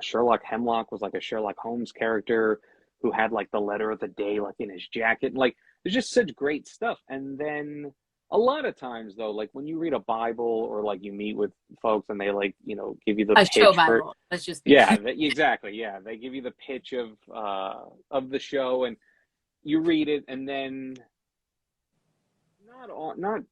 S2: Sherlock Hemlock was like a Sherlock Holmes character who had like the letter of the day like in his jacket. Like there's just such great stuff. And then a lot of times though, like when you read a Bible or like you meet with folks and they like, give you the
S1: A show
S2: pitch for,
S1: Bible. Let's just be
S2: yeah,
S1: clear.
S2: exactly. Yeah, they give you the pitch of the show, and you read it, and then not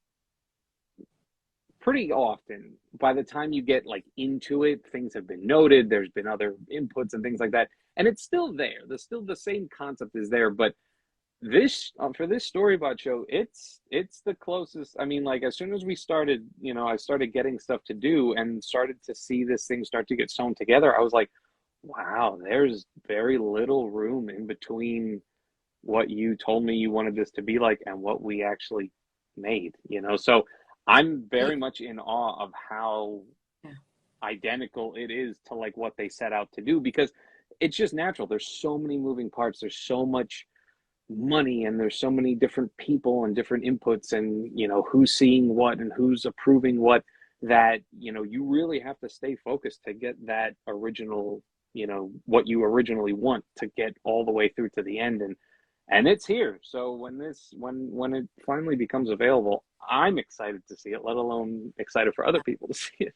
S2: pretty often by the time you get like into it, things have been noted. There's been other inputs and things like that, and it's still there. There's still the same concept is there, but this for this storyboard show, it's the closest. I mean, like as soon as we started, I started getting stuff to do and started to see this thing start to get sewn together. I was like, wow, there's very little room in between what you told me you wanted this to be like and what we actually made. So I'm very much in awe of how
S1: Yeah.
S2: identical it is to like what they set out to do, because it's just natural. There's so many moving parts, there's so much money, and there's so many different people and different inputs, and who's seeing what and who's approving what, that you really have to stay focused to get that original, what you originally want to get all the way through to the end. And it's here. So when it finally becomes available, I'm excited to see it, let alone excited for other people to see it.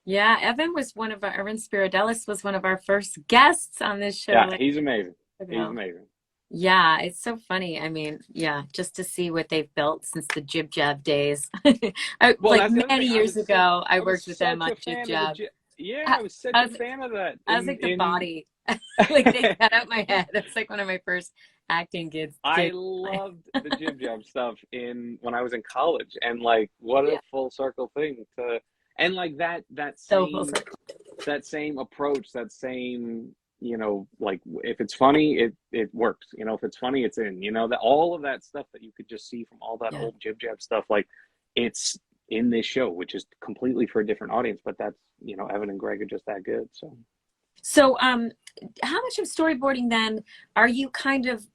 S1: Yeah, Evan Spiridelis was one of our first guests on this show.
S2: Yeah,
S1: Like,
S2: he's amazing. He's
S1: ago.
S2: amazing.
S1: Yeah, it's so funny. I mean, yeah, just to see what they've built since the Jib Jab days.
S2: Well,
S1: Like
S2: that's the other
S1: many
S2: thing.
S1: years ago, I
S2: I was
S1: worked with them
S2: such
S1: on
S2: a
S1: Jib
S2: fan of
S1: Jab.
S2: yeah,
S1: I,
S2: I was such
S1: I
S2: a
S1: was,
S2: fan of that
S1: I was like the
S2: in
S1: body. Like they cut out my head. It was like one of my first acting gigs.
S2: I loved the Jib Jab stuff when I was in college, and like what a
S1: Yeah,
S2: full circle thing to, and like
S1: so full circle.
S2: that same approach, that same, like if it's funny, it works. If it's funny, it's in. That all of that stuff that you could just see from all that
S1: Yeah.
S2: old Jib Jab stuff, like it's in this show, which is completely for a different audience, but that's Evan and Greg are just that good.
S1: So, how much of storyboarding then are you kind of,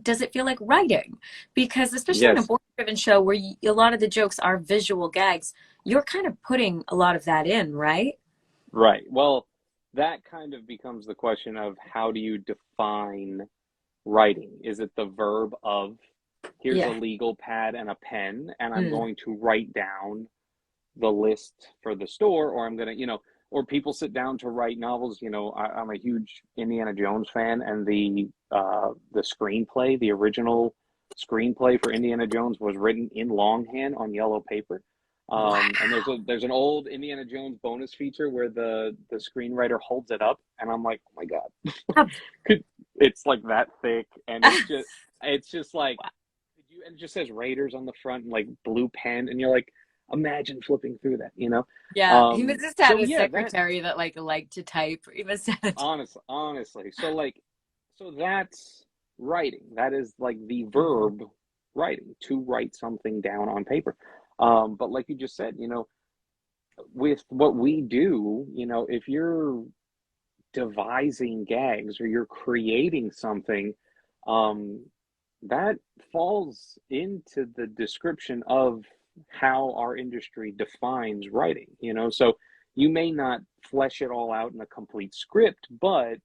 S1: does it feel like writing? Because especially on a
S2: Yes.
S1: board-driven show where a lot of the jokes are visual gags, you're kind of putting a lot of that in, right?
S2: Right. Well, that kind of becomes the question of how do you define writing? Is it the verb of here's a
S1: Yeah.
S2: legal pad and a pen, and I'm
S1: Mm.
S2: going to write down the list for the store, or I'm going to, or people sit down to write novels. I'm a huge Indiana Jones fan, and the screenplay, the original screenplay for Indiana Jones was written in longhand on yellow paper. And
S1: Wow.
S2: there's an old Indiana Jones bonus feature where the screenwriter holds it up, and I'm like, oh my God, it's like that thick, and it's just like, and it just says Raiders on the front and like blue pen, and you're like, imagine flipping through that.
S1: Yeah, he must just had
S2: So
S1: a
S2: yeah, that
S1: secretary that like liked to type. He must have.
S2: honestly, so that's writing. That is like the
S1: Mhm.
S2: verb writing, to write something down on paper. But like you just said, with what we do, if you're devising gags or you're creating something, um, that falls into the description of how our industry defines writing. So you may not flesh it all out in a complete script, but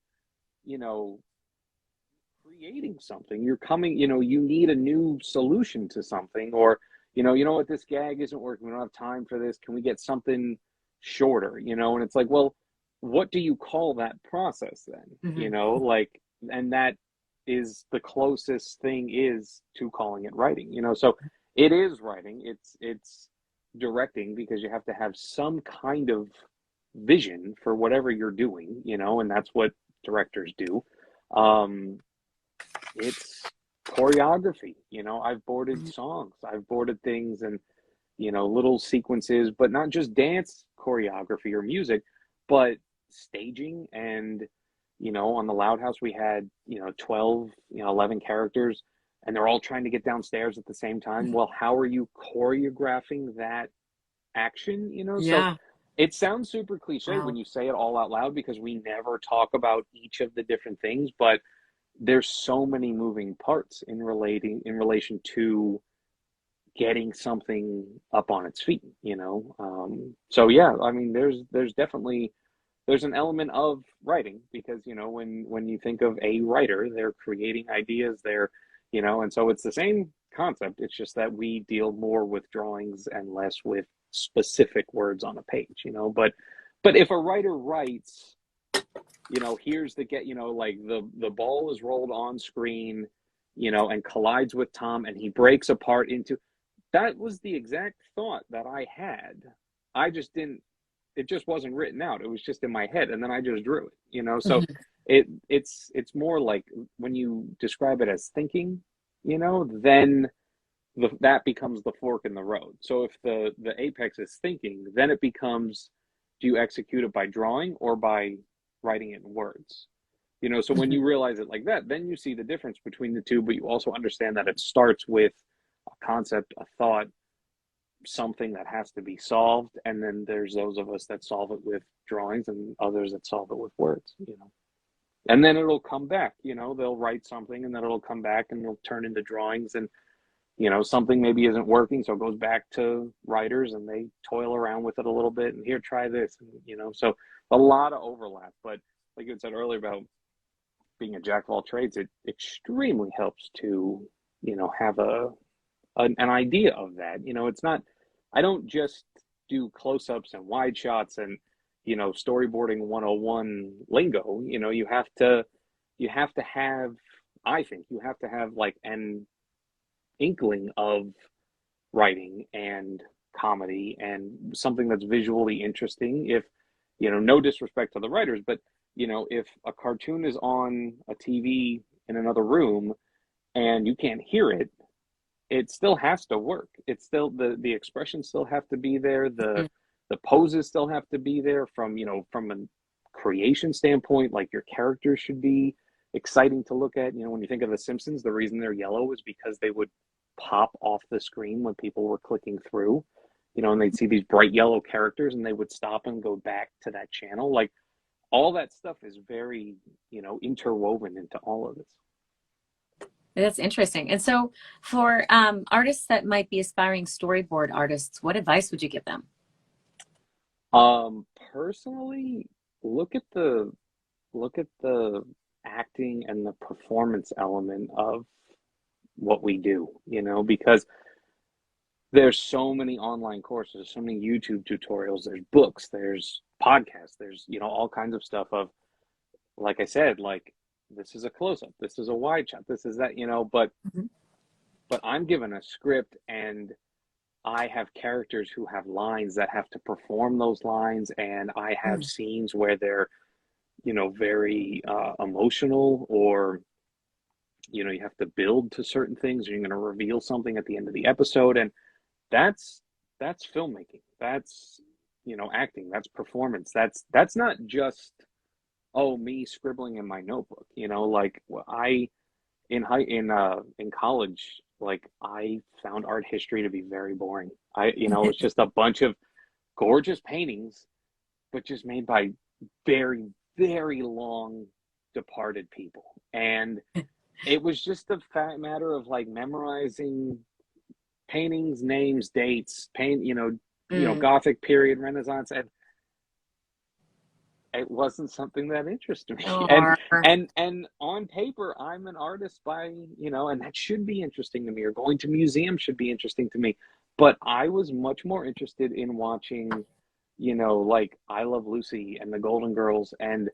S2: you know creating something, you're coming, you need a new solution to something, or you know what, this gag isn't working, we don't have time for this, can we get something shorter, and it's like, well, what do you call that process then,
S1: Mhm.
S2: like, and that is the closest thing is to calling it writing. So it is writing, it's directing, because you have to have some kind of vision for whatever you're doing, and that's what directors do. um it's choreography. I've boarded songs, I've boarded things, and little sequences, but not just dance choreography or music, but staging. And on the Loud House we had 12, 11 characters, and they're all trying to get downstairs at the same time. Well, how are you choreographing that action? So
S1: Yeah.
S2: it sounds super cliche when
S1: Wow.
S2: you say it all out loud, because we never talk about each of the different things, but there's so many moving parts in relation to getting something up on its feet. So yeah, I mean, there's definitely there's an element of writing, because when you think of a writer, they're creating ideas, and so it's the same concept. It's just that we deal more with drawings and less with specific words on a page. But if a writer writes, here's the like the ball is rolled on screen, and collides with Tom, and he breaks apart into, that was the exact thought that I had. I just didn't, it just wasn't written out. It was just in my head, and then I just drew it. So
S1: Mhm.
S2: it's more like when you describe it as thinking, then that becomes the fork in the road. So if the apex is thinking, then it becomes, do you execute it by drawing or by writing it in words? So when
S1: Mhm.
S2: you realize it like that, then you see the difference between the two, but you also understand that it starts with a concept, a thought, something that has to be solved, and then there's those of us that solve it with drawings and others that solve it with words. And then it'll come back, they'll write something and then it'll come back and it'll turn into drawings, and something maybe isn't working, so it goes back to writers and they toil around with it a little bit, and here, try this, and so a lot of overlap. But like you said earlier about being a jack of all trades, it extremely helps to have an idea of that. It's not, I don't just do close-ups and wide shots and storyboarding 101 lingo. You have to have, I think you have to have like an inkling of writing and comedy and something that's visually interesting. If no disrespect to the writers, but if a cartoon is on a TV in another room and you can't hear it, it still has to work. It's still, the expressions still have to be there. The
S1: Mhm.
S2: the poses still have to be there, from a creation standpoint. Like, your characters should be exciting to look at. When you think of The Simpsons, the reason they're yellow is because they would pop off the screen when people were clicking through, and they'd see these bright yellow characters and they would stop and go back to that channel. Like, all that stuff is very, interwoven into all of this.
S1: That's interesting. And so, for artists that might be aspiring storyboard artists, what advice would you give them?
S2: Personally, look at the look at the acting and the performance element of what we do, because there's so many online courses, so many YouTube tutorials, there's books, there's podcasts, there's, all kinds of stuff of, like I said, like, this is a close up, this is a wide shot, this is that,
S1: Mhm.
S2: but I'm given a script, and I have characters who have lines that have to perform those lines, and I have
S1: Mm.
S2: scenes where they're, very emotional, or you have to build to certain things, or you're going to reveal something at the end of the episode, and that's that's filmmaking, that's acting, that's performance, that's not just, oh, me scribbling in my notebook. Like, I in college, like, I found art history to be very boring. It's just a bunch of gorgeous paintings, but just made by very, very long departed people. And it was just a fat matter of, like, memorizing paintings, names, dates,
S1: Mm.
S2: Gothic period, Renaissance, and it wasn't something that interested me. And
S1: Or,
S2: and on paper, I'm an artist by, and that should be interesting to me, or going to museums should be interesting to me. But I was much more interested in watching, like, I Love Lucy and the Golden Girls, and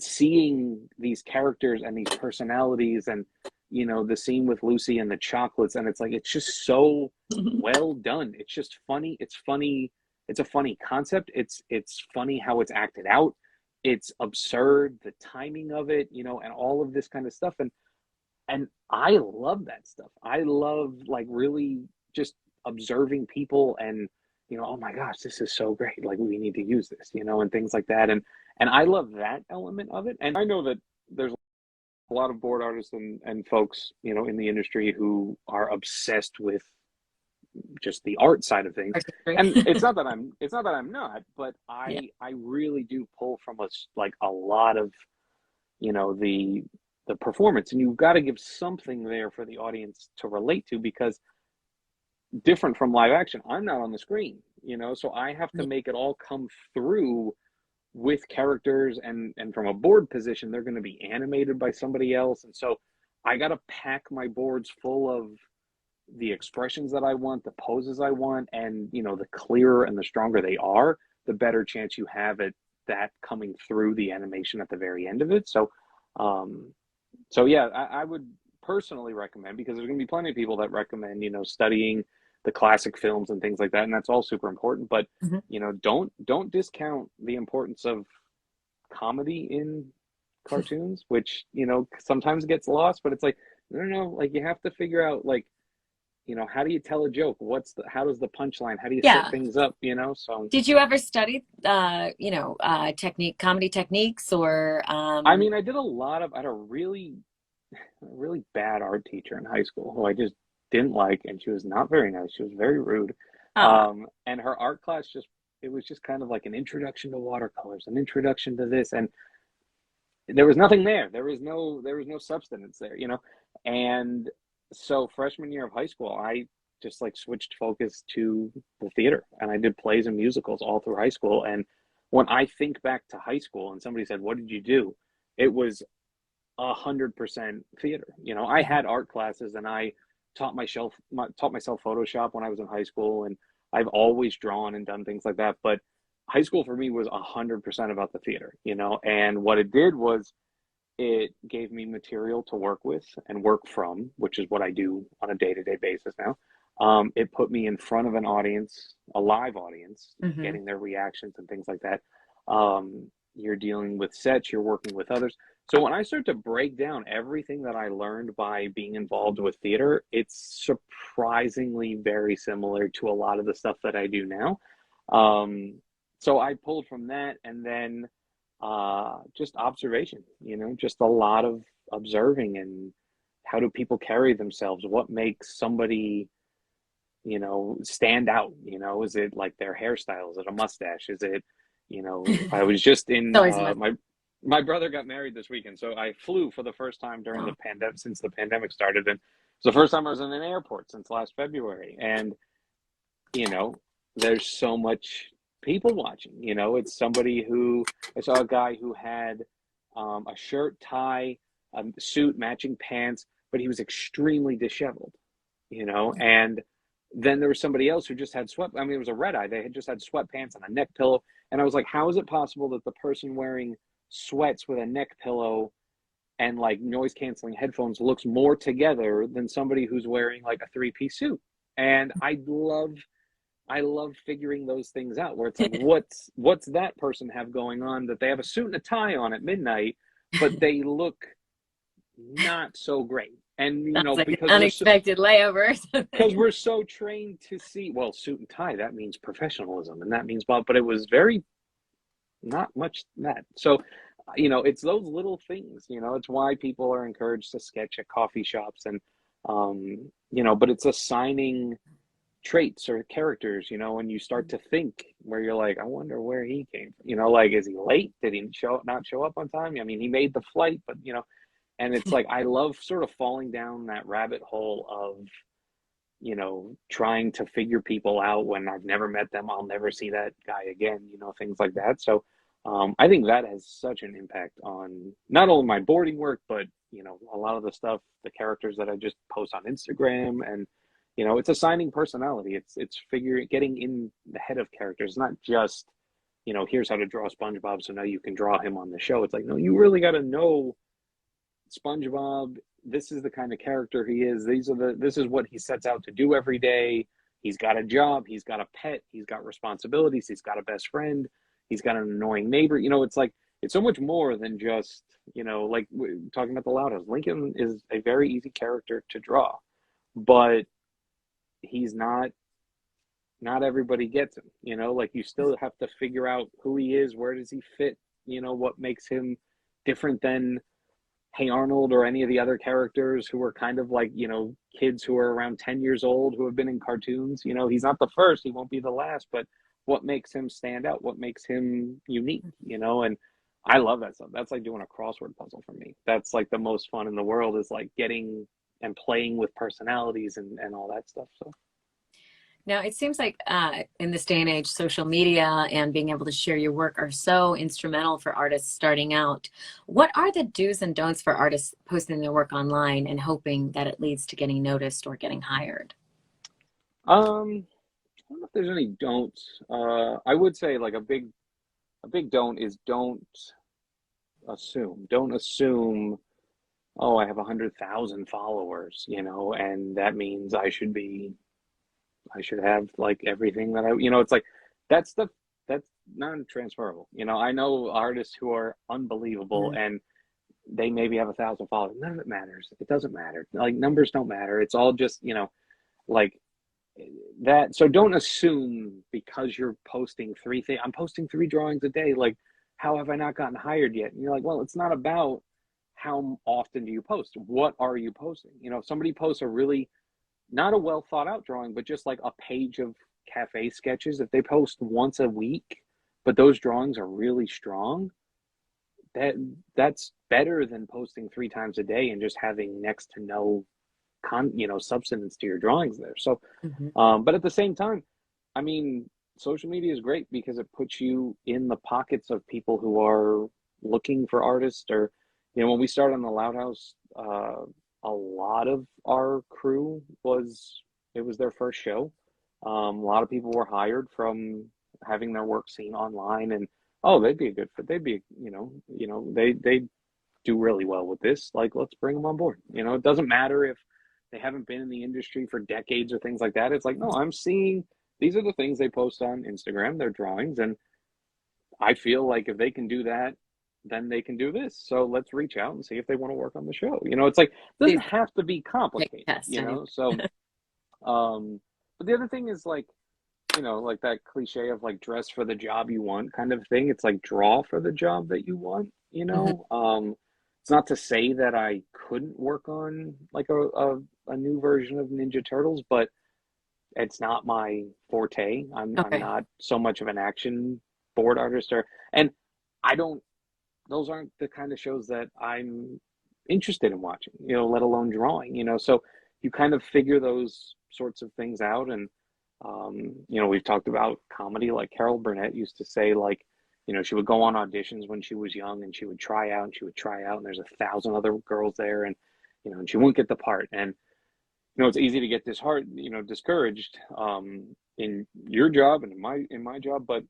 S2: seeing these characters and these personalities, and the scene with Lucy and the chocolates, and it's like, it's just so well done. It's just funny. It's funny. It's a funny concept. It's funny how it's acted out. It's absurd, the timing of it, and all of this kind of stuff. And I love that stuff. I love, like, really just observing people and, oh my gosh, this is so great. Like we need to use this, and things like that. And I love that element of it. And I know that there's a lot of board artists and folks, in the industry who are obsessed with just the art side of things. And it's not that I'm not, but
S1: Yeah.
S2: I really do pull from like a lot of, the performance, and you've got to give something there for the audience to relate to, because different from live action, I'm not on the screen, so I have to make it all come through with characters, and from a board position, they're going to be animated by somebody else. And so I got to pack my boards full of the expressions that I want, the poses I want, and the clearer and the stronger they are, the better chance you have at that coming through the animation at the very end of it. So yeah, I would personally recommend, because there's going to be plenty of people that recommend, studying the classic films and things like that, and that's all super important. But don't discount the importance of comedy in cartoons, which sometimes gets lost. But it's like, no, like you have to figure out, like, how do you tell a joke? How does the punchline? How do you set things up? So
S1: did you ever study comedy techniques, or
S2: I mean, I had a really bad art teacher in high school who I just didn't like, and she was not very nice. She was very rude. And her art class it was just kind of like an introduction to watercolors, an introduction to this, and there was nothing there. There was no substance there, And so freshman year of high school, I just like switched focus to the theater, and I did plays and musicals all through high school. And when I think back to high school and somebody said, "What did you do?" It was 100% theater. I had art classes, and I taught myself Photoshop when I was in high school, and I've always drawn and done things like that. But high school for me was 100% about the theater, and what it did was it gave me material to work with and work from, which is what I do on a day-to-day basis now. It put me in front of an audience, a live audience, getting their reactions and things like that. You're dealing with sets, you're working with others. So when I start to break down everything that I learned by being involved with theater, it's surprisingly very similar to a lot of the stuff that I do now. So I pulled from that, and then just observation, just a lot of observing, and how do people carry themselves? What makes somebody, stand out? Is it like their hairstyle? Is it a mustache? Is it, I was just in my brother got married this weekend, so I flew for the first time during the pandemic, since the pandemic started, and it's the first time I was in an airport since last February. And there's so much people watching. It's somebody who I saw a guy who had a shirt, tie, a suit, matching pants, but he was extremely disheveled. And then there was somebody else who just had it was a red eye. They had just had sweatpants and a neck pillow. And I was like, how is it possible that the person wearing sweats with a neck pillow and like noise canceling headphones looks more together than somebody who's wearing like a three-piece suit? And I love figuring those things out, where it's like, what's that person have going on that they have a suit and a tie on at midnight, but they look not so great. And
S1: like
S2: because
S1: an unexpected layover.
S2: Because we're so trained to see, well, suit and tie, that means professionalism, and that means but it was very not much that. So it's those little things. It's why people are encouraged to sketch at coffee shops, and but it's assigning traits or characters, and you start to think, where you're like, I wonder where he came from. Like, is he late? Did he not show up on time? I mean, he made the flight, but and it's like, I love sort of falling down that rabbit hole of trying to figure people out when I've never met them. I'll never see that guy again, things like that. So I think that has such an impact on not only my boarding work, but a lot of the stuff, the characters that I just post on Instagram. And it's assigning personality. It's getting in the head of characters, not just here's how to draw SpongeBob, so now you can draw him on the show. It's like, no, you really got to know SpongeBob. This is the kind of character he is. This is what he sets out to do every day. He's got a job, he's got a pet, he's got responsibilities, he's got a best friend, he's got an annoying neighbor. It's like, it's so much more than just, like talking about the Loud House. Lincoln is a very easy character to draw, but he's not not everybody gets him, like you still have to figure out who he is, where does he fit, what makes him different than Hey Arnold or any of the other characters who are kind of like, kids who are around 10 years old who have been in cartoons. He's not the first, he won't be the last, but what makes him stand out? What makes him unique, And I love that stuff. That's like doing a crossword puzzle for me. That's like the most fun in the world, is like getting and playing with personalities and all that stuff. So
S1: Now, it seems like in this day and age, social media and being able to share your work are so instrumental for artists starting out. What are the do's and don'ts for artists posting their work online and hoping that it leads to getting noticed or getting hired?
S2: I don't know if there's any don'ts. I would say like a big don't is don't assume. Don't assume, oh, I have 100,000 followers, and that means I should have like everything that it's like that's non-transferable. I know artists who are unbelievable
S1: Mhm.
S2: and they maybe have 1,000 followers. None of it matters. It doesn't matter. Like numbers don't matter. It's all just, like that. So don't assume because you're posting three things. I'm posting 3 drawings a day. Like, how have I not gotten hired yet? And you're like, well, it's not about how often do you post. What are you posting? If somebody posts a really not a well thought out drawing, but just like a page of cafe sketches, if they post once a week, but those drawings are really strong, that's better than posting 3 times a day and just having next to no substance to your drawings there. So
S1: Mhm.
S2: but at the same time, I mean, social media is great because it puts you in the pockets of people who are looking for artists. Or when we started on the Loud House, a lot of our crew it was their first show. A lot of people were hired from having their work seen online, and oh, they'd be a good fit. They'd be, they do really well with this. Like, let's bring them on board. It doesn't matter if they haven't been in the industry for decades or things like that. It's like, no, I'm seeing these are the things they post on Instagram, their drawings, and I feel like if they can do that, then they can do this. So let's reach out and see if they want to work on the show. It's like it doesn't
S1: Please
S2: have to be
S1: take
S2: complicated,
S1: a test anyway.
S2: So but the other thing is like, like that cliche of like dress for the job you want kind of thing. It's like draw for the job that you want.
S1: Mhm.
S2: It's not to say that I couldn't work on like a new version of Ninja Turtles, but it's not my forte. I'm
S1: Okay.
S2: not so much of an action board artist, and I don't those aren't the kind of shows that I'm interested in watching, let alone drawing, so you kind of figure those sorts of things out. And we've talked about comedy. Like Carol Burnett used to say, like, she would go on auditions when she was young and she would try out and she would try out and there's 1,000 other girls there, and and she wouldn't get the part. And it's easy to get discouraged in your job and in my job. But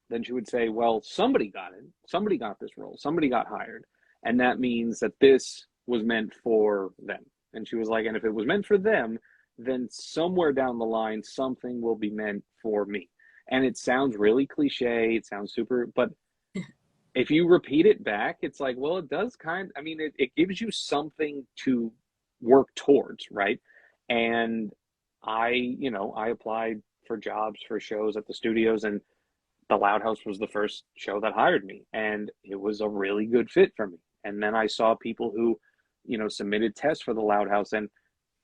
S2: then she would say, well, somebody got it, somebody got this role, somebody got hired, and that means that this was meant for them. And she was like, and if it was meant for them, then somewhere down the line something will be meant for me. And it sounds really cliche, it sounds super, but if you repeat it back, it's like, well, it does I mean, it gives you something to work towards, right? And I applied for jobs for shows at the studios, and the Loud House was the first show that hired me, and it was a really good fit for me. And then I saw people who, submitted tests for the Loud House, and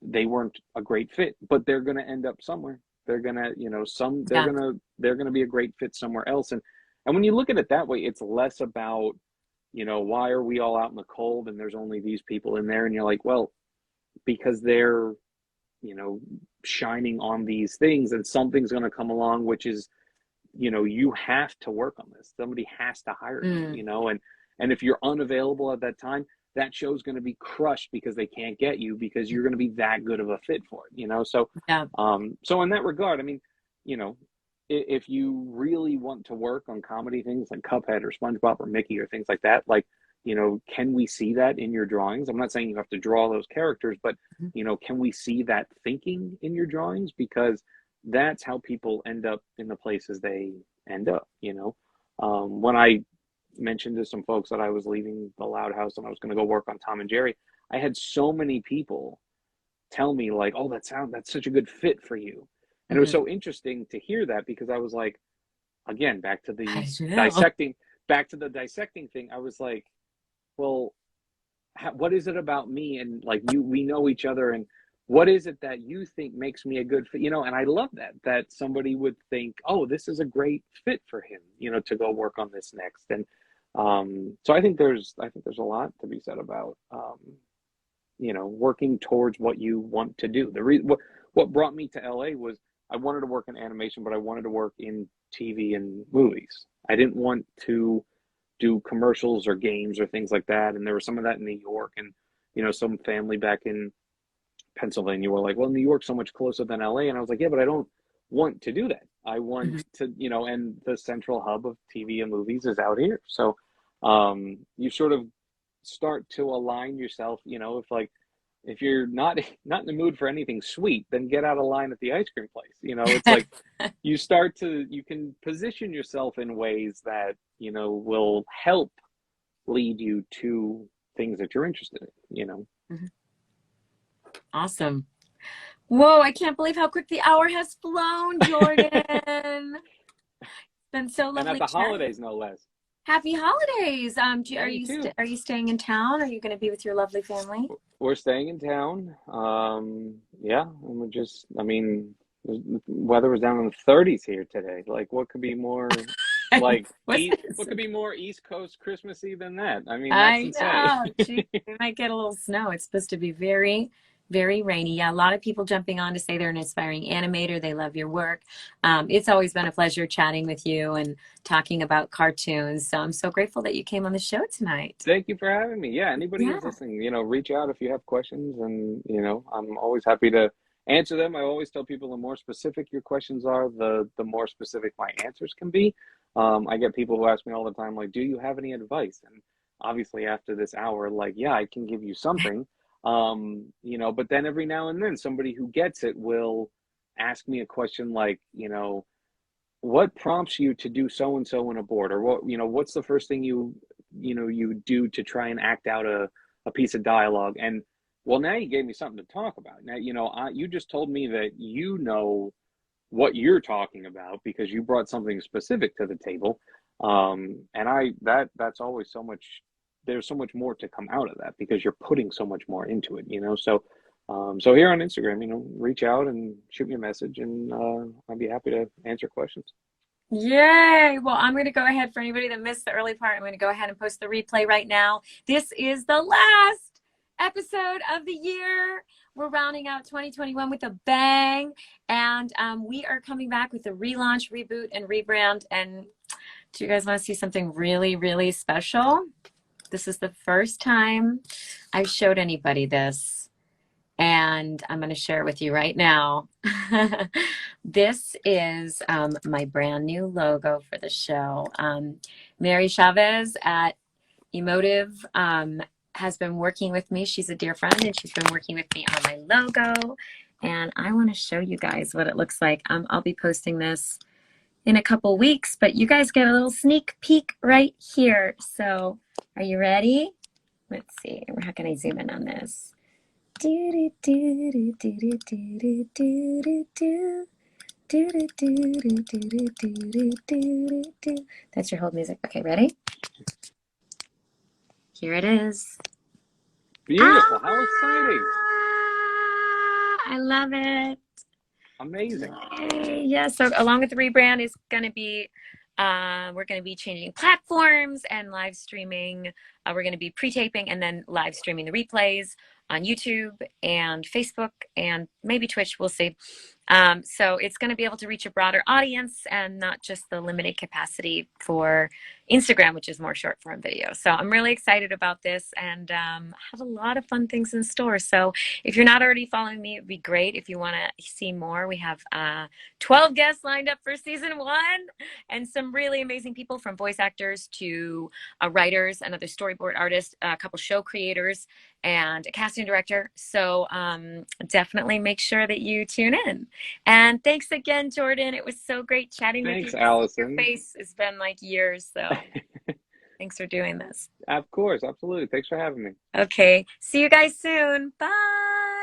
S2: they weren't a great fit, but they're going to end up somewhere. They're going to,
S1: Yeah.
S2: they're going to be a great fit somewhere else. And when you look at it that way, it's less about, why are we all out in the cold and there's only these people in there? And you're like, well, because they're, you know, shining on these things, and something's going to come along, which is, you have to work on this. Somebody has to hire you,
S1: Mm.
S2: and if you're unavailable at that time, that show's going to be crushed because they can't get you because you're going to be that good of a fit for it. So,
S1: Yeah.
S2: so in that regard, I mean, you know, if you really want to work on comedy things like Cuphead or SpongeBob or Mickey or things like that, like, can we see that in your drawings? I'm not saying you have to draw those characters, but,
S1: Mhm.
S2: can we see that thinking in your drawings? Because that's how people end up in the places they end up. When I mentioned to some folks that I was leaving the Loud House and I was going to go work on Tom and Jerry, I had so many people tell me like, "Oh, that's such a good fit for you." And it was so interesting to hear that, because I was like, again, back to the
S1: I know.
S2: dissecting thing. I was like, well, what is it about me and like you? We know each other, and what is it that you think makes me a good fit? You know, and I love that somebody would think, oh, this is a great fit for him, you know, to go work on this next. And so I think there's a lot to be said about you know, working towards what you want to do. What brought me to LA was I wanted to work in animation, but I wanted to work in TV and movies. I didn't want to do commercials or games or things like that. And there was some of that in New York, and you know, some family back in Pennsylvania were like, well, New York's so much closer than LA. And I was like, yeah, but I don't want to do that. I want to, you know, and the central hub of TV and movies is out here. So you sort of start to align yourself, you know, if you're not in the mood for anything sweet, then get out of line at the ice cream place. You know, it's like you can position yourself in ways that, you know, will help lead you to things that you're interested in, you know.
S1: Awesome. Whoa, I can't believe how quick the hour has flown, Jordan. It's been so lovely.
S2: And at the holidays, no less.
S1: Happy holidays. Are you staying in town? Are you going to be with your lovely family?
S2: We're staying in town. Yeah, and the weather was down in the 30s here today. Like, what could be more what could be more East Coast Christmas Eve than that? I mean, that's insane.
S1: Gee, we might get a little snow. It's supposed to be very, very rainy. Yeah, a lot of people jumping on to say they're an aspiring animator. They love your work. It's always been a pleasure chatting with you and talking about cartoons. So I'm so grateful that you came on the show tonight.
S2: Thank you for having me. Yeah, anybody who's listening, you know, reach out if you have questions, and, you know, I'm always happy to answer them. I always tell people the more specific your questions are, the more specific my answers can be. I get people who ask me all the time, like, do you have any advice? And obviously after this hour, like, yeah, I can give you something. You know, but then every now and then somebody who gets it will ask me a question like, you know, what prompts you to do so and so in a board, or what, you know, what's the first thing you do to try and act out a piece of dialogue? And well, now you gave me something to talk about. Now, you know, you just told me that you know what you're talking about because you brought something specific to the table. And that's always so much. There's so much more to come out of that because you're putting so much more into it, you know? So, so here on Instagram, you know, reach out and shoot me a message, and I'd be happy to answer questions.
S1: Yay! Well, I'm going to go ahead, for anybody that missed the early part, I'm going to go ahead and post the replay right now. This is the last episode of the year. We're rounding out 2021 with a bang, and we are coming back with a relaunch, reboot, and rebrand. And do you guys want to see something really, really special? This is the first time I've showed anybody this, and I'm going to share it with you right now. This is my brand new logo for the show. Mary Chavez at Emotive has been working with me. She's a dear friend, and she's been working with me on my logo. And I want to show you guys what it looks like. I'll be posting this in a couple weeks, but you guys get a little sneak peek right here. So are you ready? Let's see. How can I zoom in on this? That's your hold music. Okay, ready? Here it is.
S2: Beautiful. How exciting.
S1: I love it.
S2: Amazing.
S1: Yeah, so along with the rebrand is going to be, we're going to be changing platforms and live streaming. We're going to be pre-taping and then live streaming the replays on YouTube and Facebook and maybe Twitch, we'll see. So it's going to be able to reach a broader audience and not just the limited capacity for Instagram, which is more short form video. So I'm really excited about this and have a lot of fun things in store. So if you're not already following me, it'd be great. If you want to see more, we have 12 guests lined up for season 1 and some really amazing people, from voice actors to writers and other storyboard artists, a couple show creators, and a casting director. So definitely make sure that you tune in. And thanks again, Jordan. It was so great chatting with you.
S2: Thanks, Alicyn.
S1: Your face has been like years, so thanks for doing this.
S2: Of course, absolutely. Thanks for having me.
S1: Okay. See you guys soon. Bye.